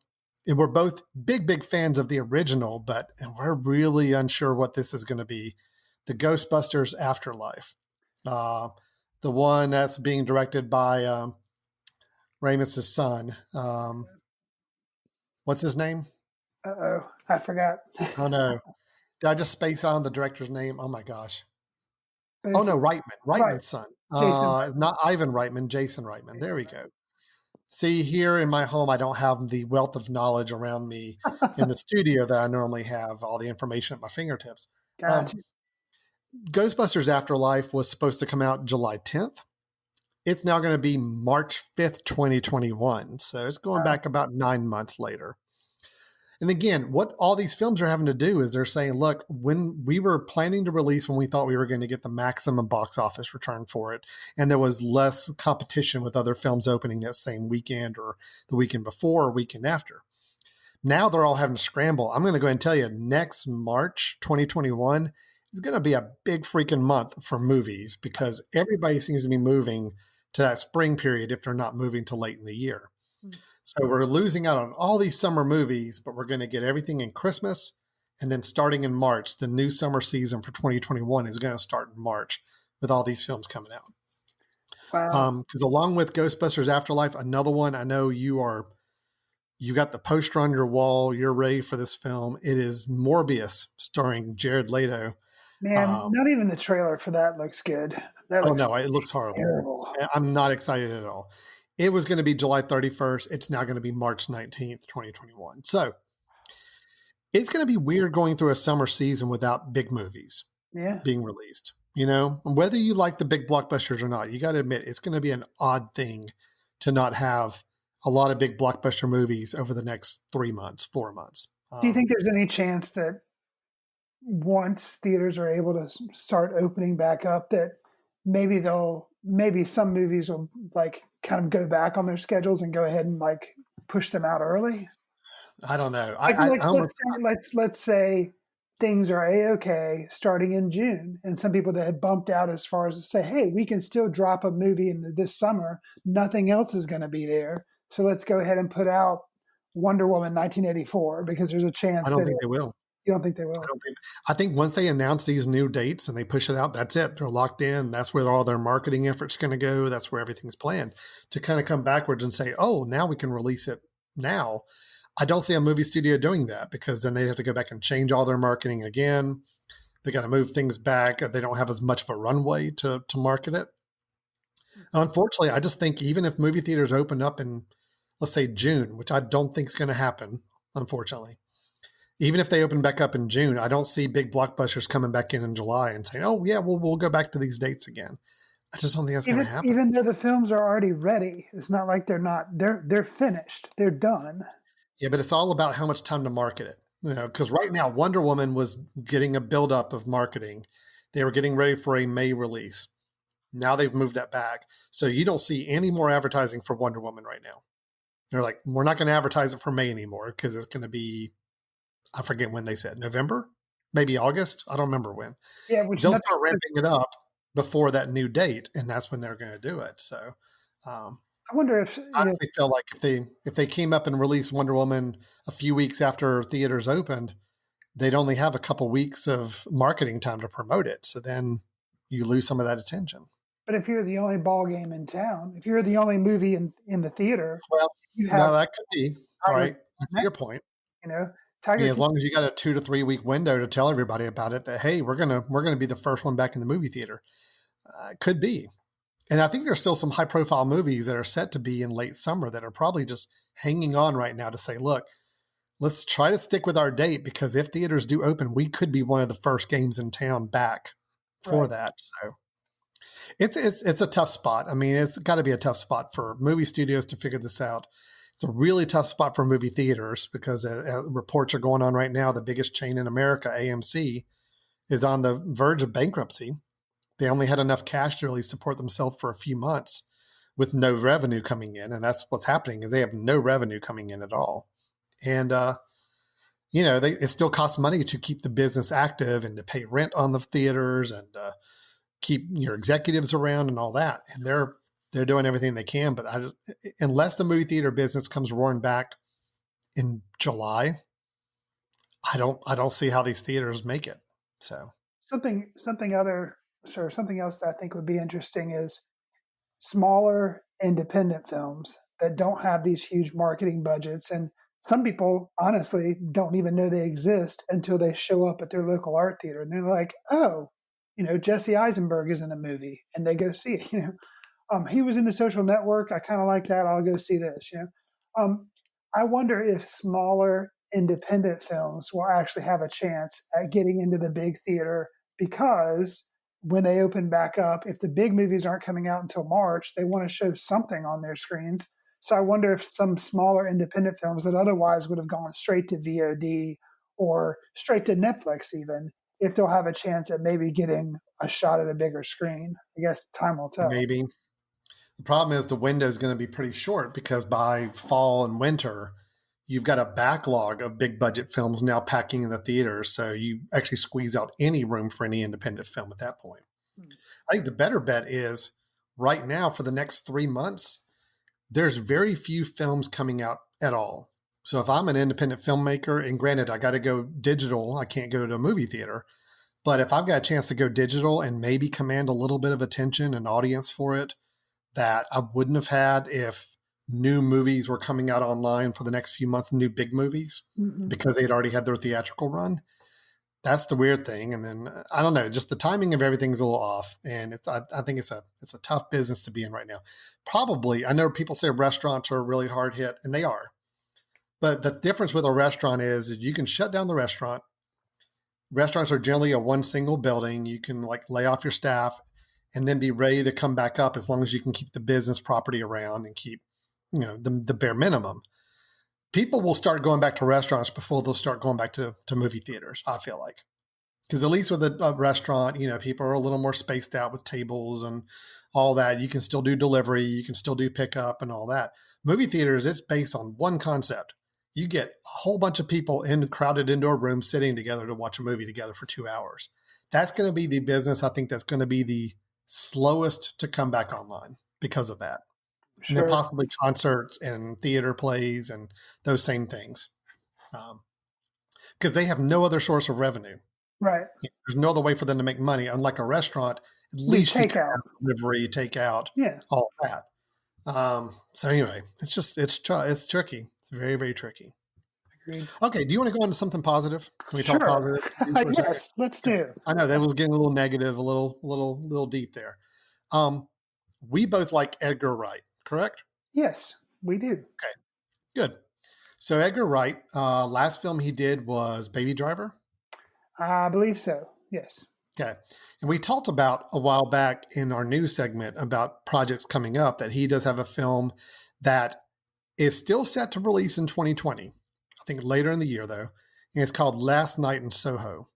we're both big fans of the original, but we're really unsure what this is going to be. The Ghostbusters Afterlife. The one that's being directed by Ramis' son. What's his name? Uh-oh, I forgot. Oh, no. Did I just space out on the director's name? Oh, my gosh. Oh, no, Reitman's son. Jason. Not Ivan Reitman, Jason Reitman. There we go. See, here in my home, I don't have the wealth of knowledge around me in the studio that I normally have, all the information at my fingertips. Gotcha. Ghostbusters Afterlife was supposed to come out July 10th. It's now going to be March 5th, 2021. So it's going back about 9 months later. And again, what all these films are having to do is they're saying, look, when we were planning to release when we thought we were going to get the maximum box office return for it, and there was less competition with other films opening that same weekend or the weekend before or weekend after. Now they're all having to scramble. I'm going to go ahead and tell you, next March 2021 is going to be a big freaking month for movies because everybody seems to be moving to that spring period if they're not moving to late in the year. So we're losing out on all these summer movies, but we're going to get everything in Christmas. And then starting in March, the new summer season for 2021 is going to start in March with all these films coming out. Wow. Because along with Ghostbusters Afterlife, another one, I know you got the poster on your wall. You're ready for this film. It is Morbius starring Jared Leto. Man, not even the trailer for that looks good. That looks it looks horrible. Terrible. I'm not excited at all. It was going to be July 31st. It's now going to be March 19th, 2021. So it's going to be weird going through a summer season without big movies being released. You know, whether you like the big blockbusters or not, you got to admit it's going to be an odd thing to not have a lot of big blockbuster movies over the next 3 months, 4 months. Do you think there's any chance that once theaters are able to start opening back up that maybe some movies will like kind of go back on their schedules and go ahead and like push them out early? I don't know. Let's say things are A-okay starting in June, and some people that had bumped out as far as to say, hey, we can still drop a movie in this summer. Nothing else is going to be there. So let's go ahead and put out Wonder Woman 1984 because there's a chance. I don't think they will. You don't think they will? I think once they announce these new dates and they push it out, that's it. They're locked in. That's where all their marketing efforts going to go. That's where everything's planned. To kind of come backwards and say, oh, now we can release it now. I don't see a movie studio doing that because then they have to go back and change all their marketing again. They got to move things back. They don't have as much of a runway to market it. Unfortunately, I just think even if movie theaters open up in, let's say, June, which I don't think is going to happen, unfortunately, even if they open back up in June, I don't see big blockbusters coming back in July and saying, oh, yeah, we'll go back to these dates again. I just don't think that's going to happen. Even though the films are already ready, it's not like they're finished. They're done. Yeah, but it's all about how much time to market it. You know, because right now Wonder Woman was getting a buildup of marketing. They were getting ready for a May release. Now they've moved that back. So you don't see any more advertising for Wonder Woman right now. They're like, we're not going to advertise it for May anymore because it's going to be, I forget when they said, November, maybe August. I don't remember when. Yeah, they'll start ramping it up before that new date, and that's when they're going to do it. So I wonder if I honestly feel like if they came up and released Wonder Woman a few weeks after theaters opened, they'd only have a couple weeks of marketing time to promote it. So then you lose some of that attention. But if you're the only ball game in town, if you're the only movie in the theater, well, that could be. All right, that's your point. You know, as long as you got a 2 to 3 week window to tell everybody about it, that hey, we're gonna be the first one back in the movie theater. It could be. And I think there's still some high profile movies that are set to be in late summer that are probably just hanging on right now to say, look, let's try to stick with our date because if theaters do open, we could be one of the first games in town back for that. So it's a tough spot. I mean, it's got to be a tough spot for movie studios to figure this out. It's a really tough spot for movie theaters because reports are going on right now. The biggest chain in America, AMC, is on the verge of bankruptcy. They only had enough cash to really support themselves for a few months with no revenue coming in. And that's what's happening. They have no revenue coming in at all. And, it still costs money to keep the business active and to pay rent on the theaters and keep your executives around and all that. And they're doing everything they can. But unless the movie theater business comes roaring back in July, I don't see how these theaters make it. So something else that I think would be interesting is smaller independent films that don't have these huge marketing budgets. And some people honestly don't even know they exist until they show up at their local art theater. And they're like, oh, Jesse Eisenberg is in a movie and they go see it. He was in The Social Network. I kind of like that. I'll go see this. I wonder if smaller independent films will actually have a chance at getting into the big theater, because when they open back up, if the big movies aren't coming out until March, they want to show something on their screens. So I wonder if some smaller independent films that otherwise would have gone straight to VOD or straight to Netflix even, if they'll have a chance at maybe getting a shot at a bigger screen. I guess time will tell. Maybe. The problem is the window is going to be pretty short, because by fall and winter, you've got a backlog of big budget films now packing in the theaters. So you actually squeeze out any room for any independent film at that point. I think the better bet is right now, for the next 3 months, there's very few films coming out at all. So if I'm an independent filmmaker, and granted, I got to go digital, I can't go to a movie theater, but if I've got a chance to go digital and maybe command a little bit of attention and audience for it that I wouldn't have had if new movies were coming out online for the next few months, new big movies, because they'd already had their theatrical run. That's the weird thing. And then I don't know, just the timing of everything's a little off. And I think it's a tough business to be in right now. Probably, I know people say restaurants are really hard hit, and they are. But the difference with a restaurant is you can shut down the restaurant. Restaurants are generally a one single building. You can lay off your staff and then be ready to come back up, as long as you can keep the business property around and keep, the bare minimum. People will start going back to restaurants before they'll start going back to movie theaters, I feel like. Because at least with a restaurant, people are a little more spaced out with tables and all that. You can still do delivery. You can still do pickup and all that. Movie theaters, it's based on one concept. You get a whole bunch of people crowded into a room sitting together to watch a movie together for 2 hours. That's going to be the business. I think that's going to be the slowest to come back online because of that. Sure. And then possibly concerts and theater plays and those same things. Because they have no other source of revenue. Right. There's no other way for them to make money. Unlike a restaurant, at least you can have delivery, take out, all of that. So anyway, it's tricky. It's very, very tricky. Agreed. Okay. Do you want to go into something positive? Can we talk positive? Yes, let's do. I know that was getting a little negative, a little deep there. We both like Edgar Wright, correct? Yes, we do. Okay, good. So Edgar Wright, last film he did was Baby Driver? I believe so, yes. Okay. And we talked about a while back in our news segment about projects coming up that he does have a film that is still set to release in 2020. I think later in the year, though. And it's called Last Night in Soho.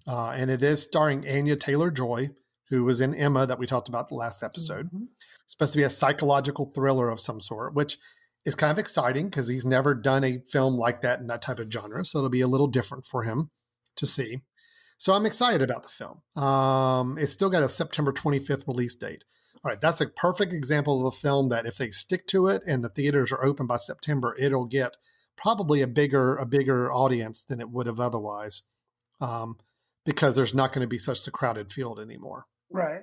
And it is starring Anya Taylor-Joy, who was in Emma that we talked about the last episode. Mm-hmm. It's supposed to be a psychological thriller of some sort, which is kind of exciting because he's never done a film like that in that type of genre. So it'll be a little different for him to see. So I'm excited about the film. It's still got a September 25th release date. All right, that's a perfect example of a film that if they stick to it and the theaters are open by September, it'll get probably a bigger audience than it would have otherwise, because there's not going to be such a crowded field anymore. Right.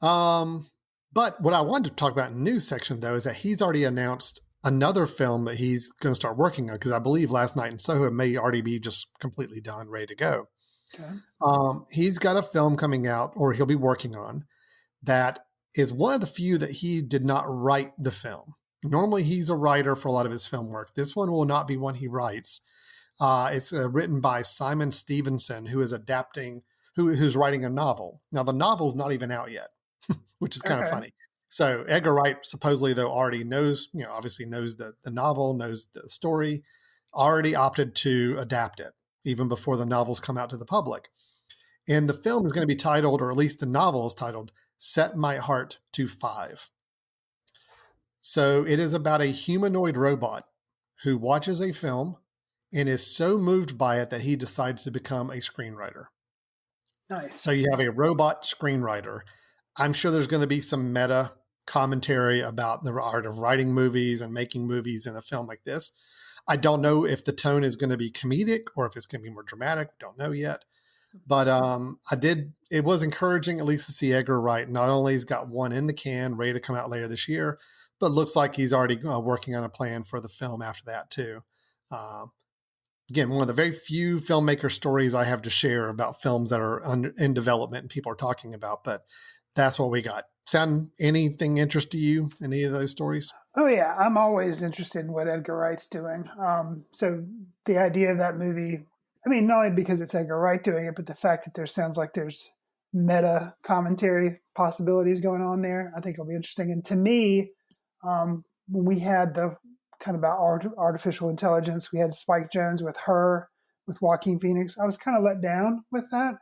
But what I wanted to talk about in the news section, though, is that he's already announced another film that he's going to start working on, because I believe Last Night in Soho may already be just completely done, ready to go. Okay. He's got a film coming out, or he'll be working on, that is one of the few that he did not write the film. Normally, he's a writer for a lot of his film work. This one will not be one he writes. It's written by Simon Stevenson, who is who's writing a novel. Now, the novel's not even out yet, which is kind of funny. So Edgar Wright supposedly, though, already knows, obviously knows the novel, knows the story, already opted to adapt it even before the novels come out to the public. And the film is going to be titled, or at least the novel is titled, Set My Heart to 5. So it is about a humanoid robot who watches a film and is so moved by it that he decides to become a screenwriter. Nice. So you have a robot screenwriter. I'm sure there's going to be some meta commentary about the art of writing movies and making movies in a film like this. I don't know if the tone is going to be comedic or if it's going to be more dramatic. Don't know yet. But it was encouraging at least to see Edgar Wright. Not only he's got one in the can ready to come out later this year, but looks like he's already working on a plan for the film after that too. again, one of the very few filmmaker stories I have to share about films that are in development and people are talking about, but that's what we got. Sound anything interest to you? Any of those stories? Oh yeah, I'm always interested in what Edgar Wright's doing. So the idea of that movie, I mean, not only because it's Edgar Wright doing it, but the fact that there sounds like there's meta commentary possibilities going on there, I think it'll be interesting. And to me, when we had the kind of about artificial intelligence, we had Spike Jonze with Her, with Joaquin Phoenix. I was kind of let down with that.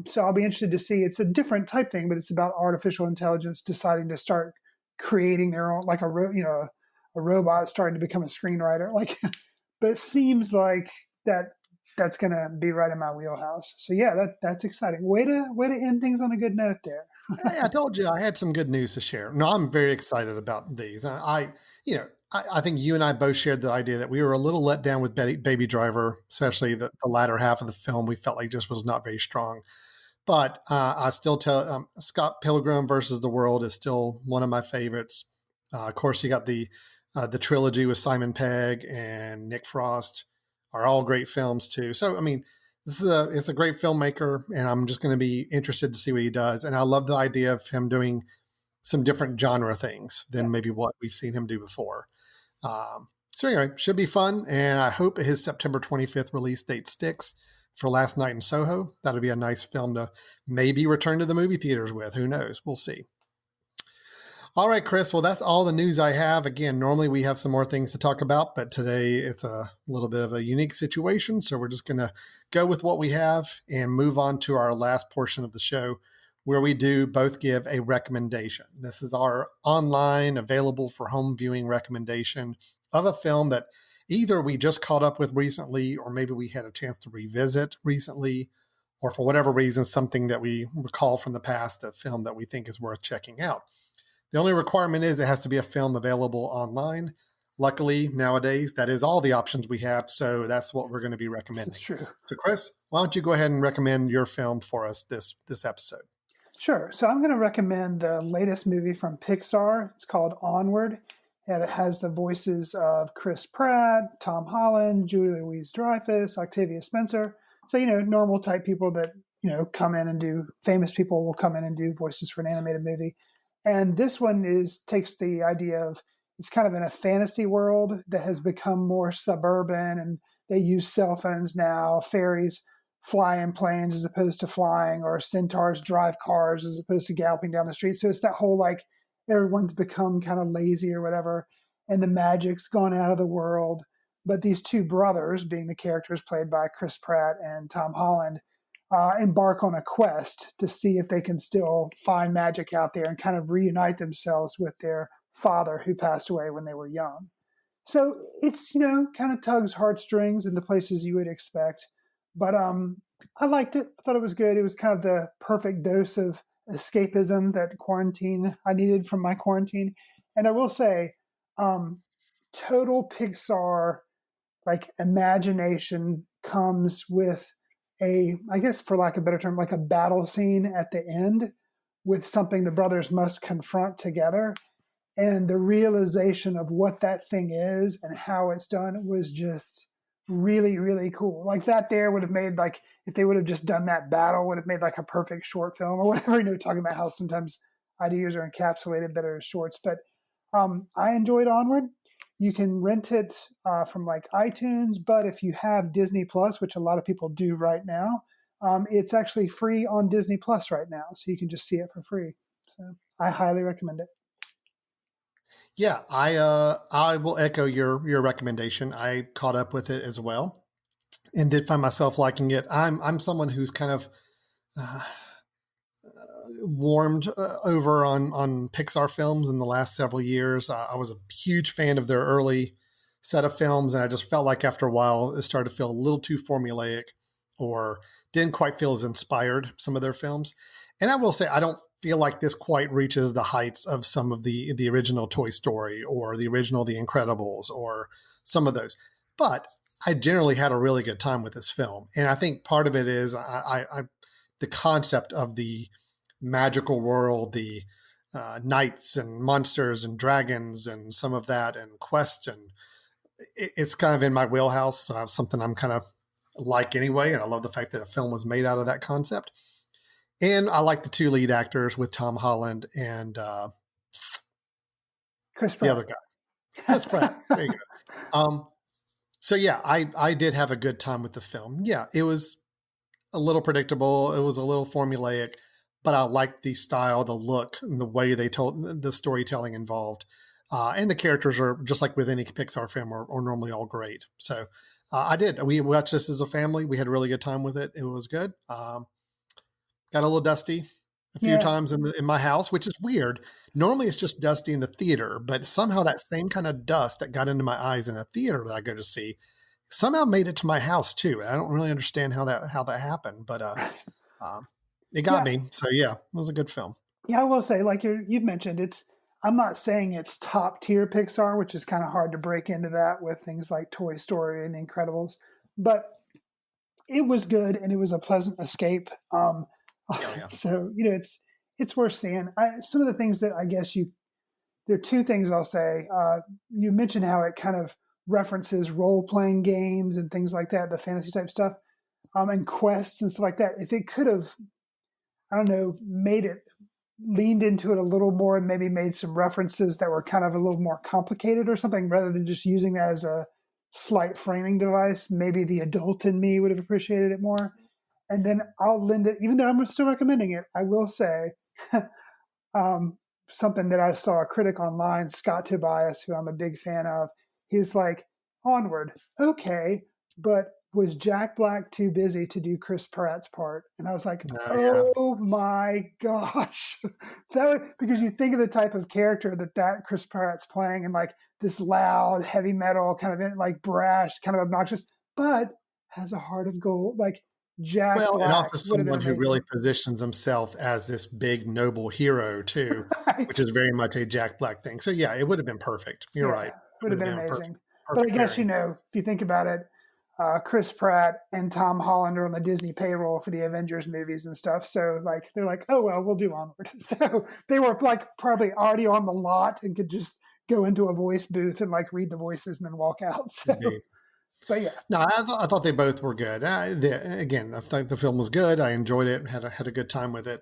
So I'll be interested to see. It's a different type thing, but it's about artificial intelligence deciding to start creating their own, like a robot starting to become a screenwriter. Like, but it seems like that's going to be right in my wheelhouse. So yeah, that's exciting. Way to end things on a good note there. Hey, I told you I had some good news to share. No, I'm very excited about these. I think you and I both shared the idea that we were a little let down with Baby Driver, especially the latter half of the film. We felt like just was not very strong. But I still tell Scott Pilgrim versus the World is still one of my favorites. Of course, you got the trilogy with Simon Pegg and Nick Frost are all great films too. So, I mean, it's a great filmmaker, and I'm just going to be interested to see what he does. And I love the idea of him doing some different genre things than maybe what we've seen him do before. So anyway, should be fun. And I hope his September 25th release date sticks for Last Night in Soho. That'll be a nice film to maybe return to the movie theaters with. Who knows? We'll see. All right, Chris. Well, that's all the news I have. Again, normally we have some more things to talk about, but today it's a little bit of a unique situation. So we're just going to go with what we have and move on to our last portion of the show, where we do both give a recommendation. This is our online, available for home viewing recommendation of a film that either we just caught up with recently, or maybe we had a chance to revisit recently, or for whatever reason, something that we recall from the past, a film that we think is worth checking out. The only requirement is it has to be a film available online. Luckily, nowadays, that is all the options we have, so that's what we're going to be recommending. That's true. So, Chris, why don't you go ahead and recommend your film for us this episode? Sure. So I'm going to recommend the latest movie from Pixar. It's called Onward, and it has the voices of Chris Pratt, Tom Holland, Julie Louis-Dreyfus, Octavia Spencer. So, normal type people that, come in and do, famous people will come in and do voices for an animated movie. And this one takes the idea of, it's kind of in a fantasy world that has become more suburban, and they use cell phones now. Fairies fly in planes as opposed to flying, or centaurs drive cars as opposed to galloping down the street. So it's that whole, like, everyone's become kind of lazy or whatever, and the magic's gone out of the world. But these two brothers, being the characters played by Chris Pratt and Tom Holland, embark on a quest to see if they can still find magic out there and kind of reunite themselves with their father who passed away when they were young. So it's, kind of tugs heartstrings in the places you would expect. But I liked it. I thought it was good. It was kind of the perfect dose of escapism that I needed from my quarantine. And I will say, total Pixar, like, imagination comes with I guess for lack of a better term, like a battle scene at the end with something the brothers must confront together. And the realization of what that thing is and how it's done was just really, really cool. Like, that there would have made, like, if they would have just done that battle, would have made like a perfect short film or whatever, talking about how sometimes ideas are encapsulated better as shorts. But I enjoyed Onward. You can rent it from like iTunes, but if you have Disney Plus, which a lot of people do right now, it's actually free on Disney Plus right now. So you can just see it for free. So I highly recommend it. Yeah, I will echo your recommendation. I caught up with it as well and did find myself liking it. I'm someone who's kind of warmed over on Pixar films in the last several years. I was a huge fan of their early set of films, and I just felt like after a while it started to feel a little too formulaic, or didn't quite feel as inspired, some of their films. And I will say, I don't feel like this quite reaches the heights of some of the original Toy Story or the original The Incredibles or some of those. But I generally had a really good time with this film. And I think part of it is the concept of the magical world, the knights and monsters and dragons and some of that, and quests and it's kind of in my wheelhouse. So something I'm kind of like anyway. And I love the fact that a film was made out of that concept. And I like the two lead actors with Tom Holland and Chris Pratt. The other guy. Chris Pratt. There you go. So yeah, I did have a good time with the film. Yeah, it was a little predictable. It was a little formulaic, but I liked the style, the look, and the way they told the storytelling involved. And the characters are, just like with any Pixar film, are normally all great. So I did. We watched this as a family. We had a really good time with it. It was good. Got a little dusty a few times in my house, which is weird. Normally it's just dusty in the theater, but somehow that same kind of dust that got into my eyes in the theater that I go to see somehow made it to my house too. I don't really understand how that happened, but it got me. So yeah, it was a good film. Yeah, I will say, like you've mentioned, I'm not saying it's top tier Pixar, which is kind of hard to break into that with things like Toy Story and The Incredibles, but it was good and it was a pleasant escape. So, it's worth seeing. Some of the things that I guess there are two things I'll say. You mentioned how it kind of references role-playing games and things like that, the fantasy type stuff, and quests and stuff like that. If it could have, I don't know, leaned into it a little more and maybe made some references that were kind of a little more complicated or something, rather than just using that as a slight framing device, maybe the adult in me would have appreciated it more. And then I'll lend it, even though I'm still recommending it, I will say something that I saw a critic online, Scott Tobias, who I'm a big fan of. He was like, Onward, okay, but was Jack Black too busy to do Chris Pratt's part? And I was like, my gosh. Because you think of the type of character that Chris Pratt's playing, and like this loud, heavy metal, kind of like brash, kind of obnoxious, but has a heart of gold. Like, Jack Black, and also someone who really positions himself as this big noble hero too, right, which is very much a Jack Black thing. So yeah, it would have been perfect. You're right. Would have been amazing. But I guess, if you think about it, Chris Pratt and Tom Holland are on the Disney payroll for the Avengers movies and stuff. So like, they're like, oh, well, we'll do Onward. So they were like probably already on the lot and could just go into a voice booth and like read the voices and then walk out. So. But yeah, no, I thought they both were good. Again, I think the film was good. I enjoyed it. Had a good time with it.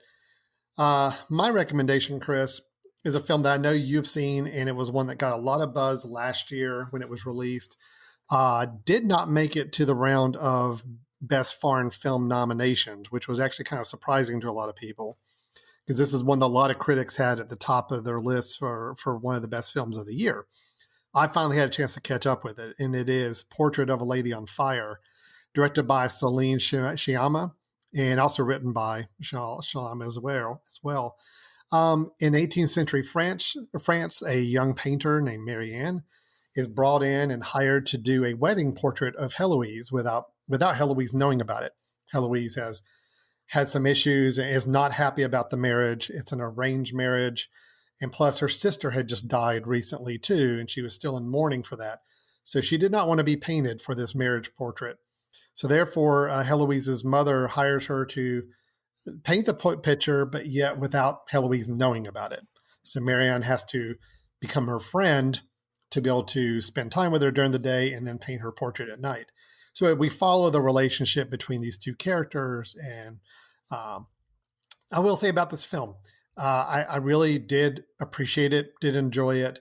My recommendation, Chris, is a film that I know you've seen, and it was one that got a lot of buzz last year when it was released. Did not make it to the round of best foreign film nominations, which was actually kind of surprising to a lot of people, because this is one that a lot of critics had at the top of their lists for one of the best films of the year. I finally had a chance to catch up with it, and it is Portrait of a Lady on Fire, directed by Celine Sciamma, and also written by Sciamma as well. In 18th century France, a young painter named Marianne is brought in and hired to do a wedding portrait of Heloise without Heloise knowing about it. Heloise has had some issues and is not happy about the marriage. It's an arranged marriage. And plus, her sister had just died recently, too, and she was still in mourning for that. So she did not want to be painted for this marriage portrait. So therefore, Heloise's mother hires her to paint the picture, but yet without Heloise knowing about it. So Marianne has to become her friend to be able to spend time with her during the day and then paint her portrait at night. So we follow the relationship between these two characters. And I will say about this film, I really did appreciate it, did enjoy it.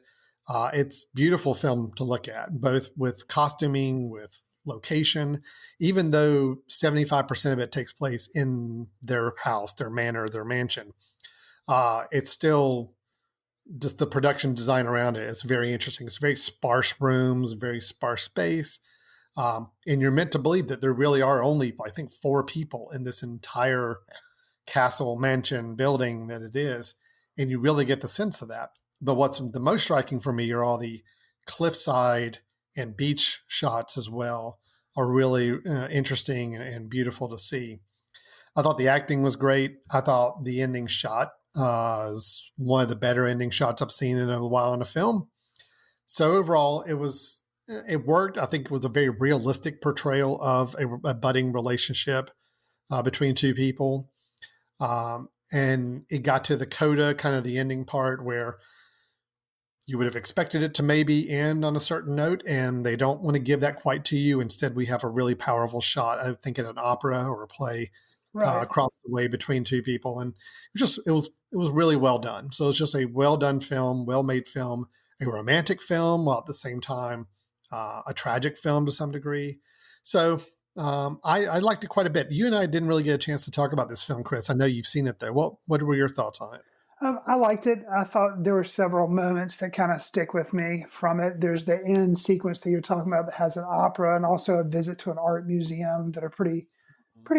It's a beautiful film to look at, both with costuming, with location, even though 75% of it takes place in their house, their manor, their mansion. It's still just the production design around it is very interesting. It's very sparse rooms, very sparse space. And you're meant to believe that there really are only, I think, 4 people in this entire castle, mansion, building that it is. And you really get the sense of that. But what's the most striking for me are all the cliffside and beach shots as well are really interesting and beautiful to see. I thought the acting was great. I thought the ending shot is one of the better ending shots I've seen in a while in a film. So overall, it worked. I think it was a very realistic portrayal of a budding relationship between two people. And it got to the coda, kind of the ending part where you would have expected it to maybe end on a certain note, and they don't want to give that quite to you. Instead, we have a really powerful shot, I think, in an opera or a play across the way between two people. And it was really well done. So it's just a well done film, well made film, a romantic film, while at the same time, a tragic film to some degree. So I liked it quite a bit. You and I didn't really get a chance to talk about this film, Chris. I know you've seen it though. What were your thoughts on it? I liked it. I thought there were several moments that kind of stick with me from it. There's the end sequence that you're talking about that has an opera and also a visit to an art museum that are pretty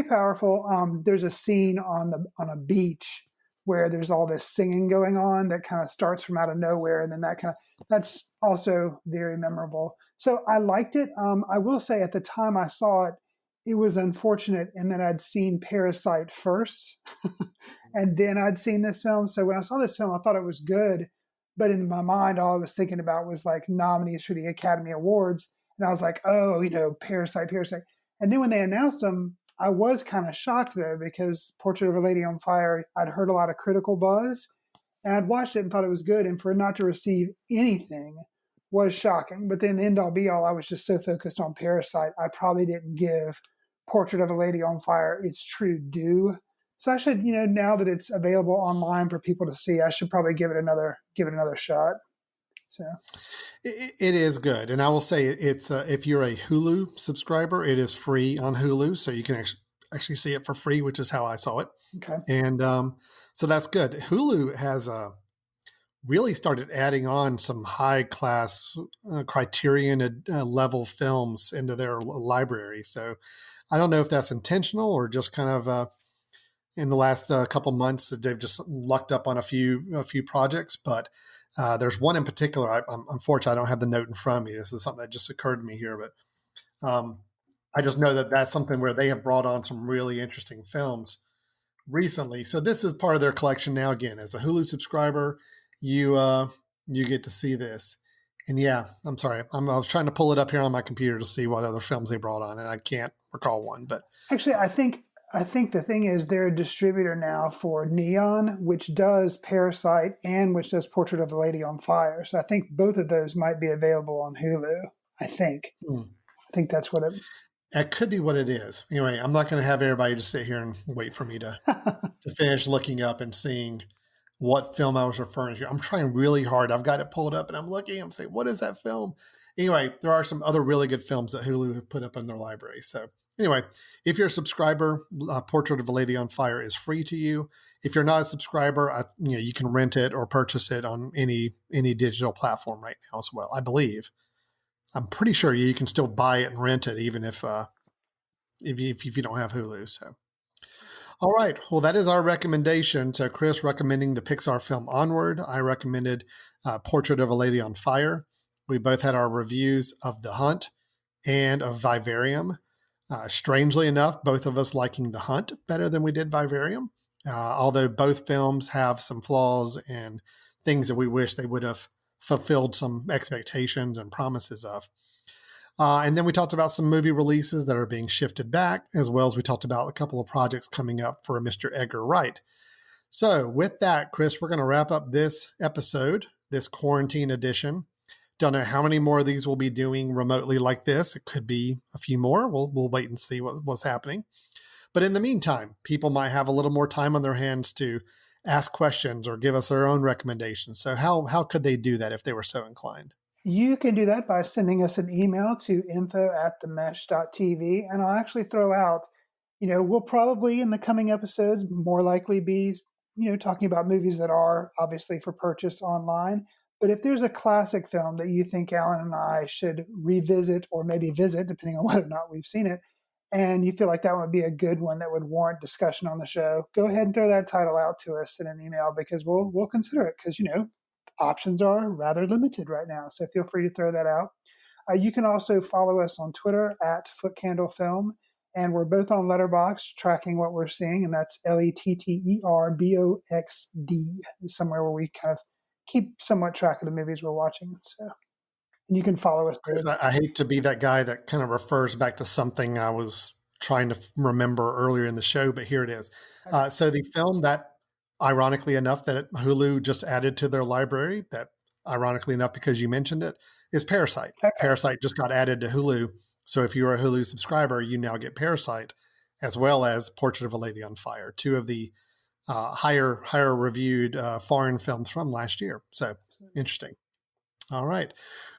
powerful. There's a scene on a beach where there's all this singing going on that kind of starts from out of nowhere, and then that's also very memorable. So I liked it. I will say at the time I saw it, it was unfortunate in that I'd seen Parasite first and then I'd seen this film. So when I saw this film, I thought it was good. But in my mind, all I was thinking about was like nominees for the Academy Awards. And I was like, oh, Parasite. And then when they announced them, I was kind of shocked though, because Portrait of a Lady on Fire, I'd heard a lot of critical buzz and I'd watched it and thought it was good. And for it not to receive anything was shocking. But then end all be all, I was just so focused on Parasite, I probably didn't give Portrait of a Lady on Fire its true due. So I should, now that it's available online for people to see, I should probably give it another shot. So it is good, and I will say it's if you're a Hulu subscriber, it is free on Hulu, so you can actually see it for free, which is how I saw it. Okay, and so that's good. Hulu has really started adding on some high class Criterion level films into their library. So I don't know if that's intentional or just kind of in the last couple months that they've just lucked up on a few projects. But there's one in particular. I'm unfortunately, I don't have the note in front of me. This is something that just occurred to me here, but I just know that that's something where they have brought on some really interesting films recently. So this is part of their collection now. Again, as a Hulu subscriber, you get to see this. And yeah, I'm sorry. I was trying to pull it up here on my computer to see what other films they brought on, and I can't recall one. But actually, I think the thing is they're a distributor now for Neon, which does Parasite and which does Portrait of a Lady on Fire. So I think both of those might be available on Hulu. I think that's what it. That could be what it is. Anyway, I'm not going to have everybody just sit here and wait for me to finish looking up and seeing what film I was referring to. I'm trying really hard. I've got it pulled up and I'm looking. I'm saying, what is that film? Anyway, there are some other really good films that Hulu have put up in their library. So anyway, if you're a subscriber, Portrait of a Lady on Fire is free to you. If you're not a subscriber, you can rent it or purchase it on any digital platform right now as well. I believe. I'm pretty sure you can still buy it and rent it, even if you don't have Hulu. So. All right. Well, that is our recommendation. So Chris recommending the Pixar film Onward. I recommended Portrait of a Lady on Fire. We both had our reviews of The Hunt and of Vivarium. Strangely enough, both of us liking The Hunt better than we did Vivarium, although both films have some flaws and things that we wish they would have fulfilled some expectations and promises of. And then we talked about some movie releases that are being shifted back, as well as we talked about a couple of projects coming up for Mr. Edgar Wright. So with that, Chris, we're going to wrap up this episode, this quarantine edition. Don't know how many more of these we'll be doing remotely like this. It could be a few more. We'll wait and see what's happening. But in the meantime, people might have a little more time on their hands to ask questions or give us their own recommendations. So how could they do that if they were so inclined? You can do that by sending us an email to info@themesh.tv, and I'll actually throw out, we'll probably in the coming episodes more likely be, talking about movies that are obviously for purchase online. But if there's a classic film that you think Alan and I should revisit or maybe visit, depending on whether or not we've seen it, and you feel like that would be a good one that would warrant discussion on the show, go ahead and throw that title out to us in an email because we'll consider it because, options are rather limited right now. So feel free to throw that out. You can also follow us on Twitter @Footcandle Film, and we're both on Letterboxd tracking what we're seeing, and that's LETTERBOXD, somewhere where we kind of keep somewhat track of the movies we're watching. So and you can follow us there. I hate to be that guy that kind of refers back to something I was trying to remember earlier in the show, but here it is. So the film that, ironically enough, that Hulu just added to their library that ironically enough, because you mentioned it, is Parasite. Okay. Parasite just got added to Hulu. So if you're a Hulu subscriber, you now get Parasite as well as Portrait of a Lady on Fire, two of the higher reviewed foreign films from last year. So interesting. All right.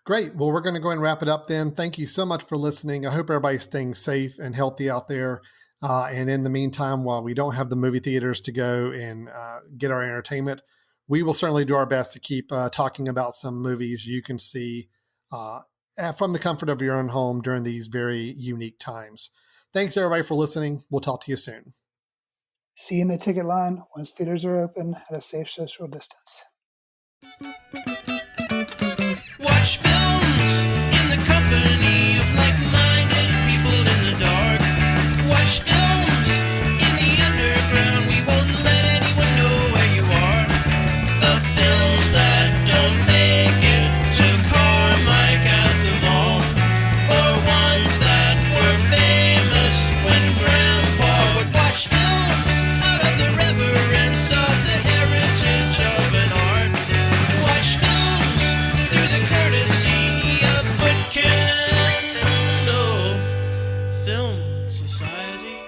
Great. Well, we're going to go and wrap it up then. Thank you so much for listening. I hope everybody's staying safe and healthy out there. And in the meantime, while we don't have the movie theaters to go and get our entertainment, we will certainly do our best to keep talking about some movies you can see from the comfort of your own home during these very unique times. Thanks, everybody, for listening. We'll talk to you soon. See you in the ticket line once theaters are open at a safe social distance. Watch films in the company of like-minded people in the dark. Watch films in the underground. We won't let anyone know where you are. The films that don't make it to Carmike at the mall, or ones that were famous when Grandpa would watch films out of the reverence of the heritage of an art. Watch films through the courtesy of Footcandle Film Society.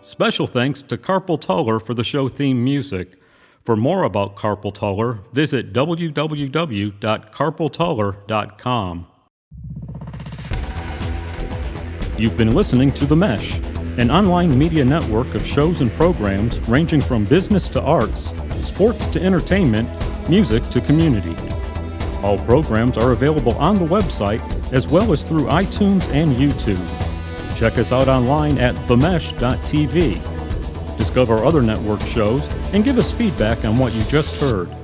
Special thanks to Carpal Tuller for the show theme music. For more about Carpal Tuller, visit www.carpaltuller.com. You've been listening to The Mesh, an online media network of shows and programs ranging from business to arts, sports to entertainment, music to community. All programs are available on the website as well as through iTunes and YouTube. Check us out online at themesh.tv. Discover other network shows and give us feedback on what you just heard.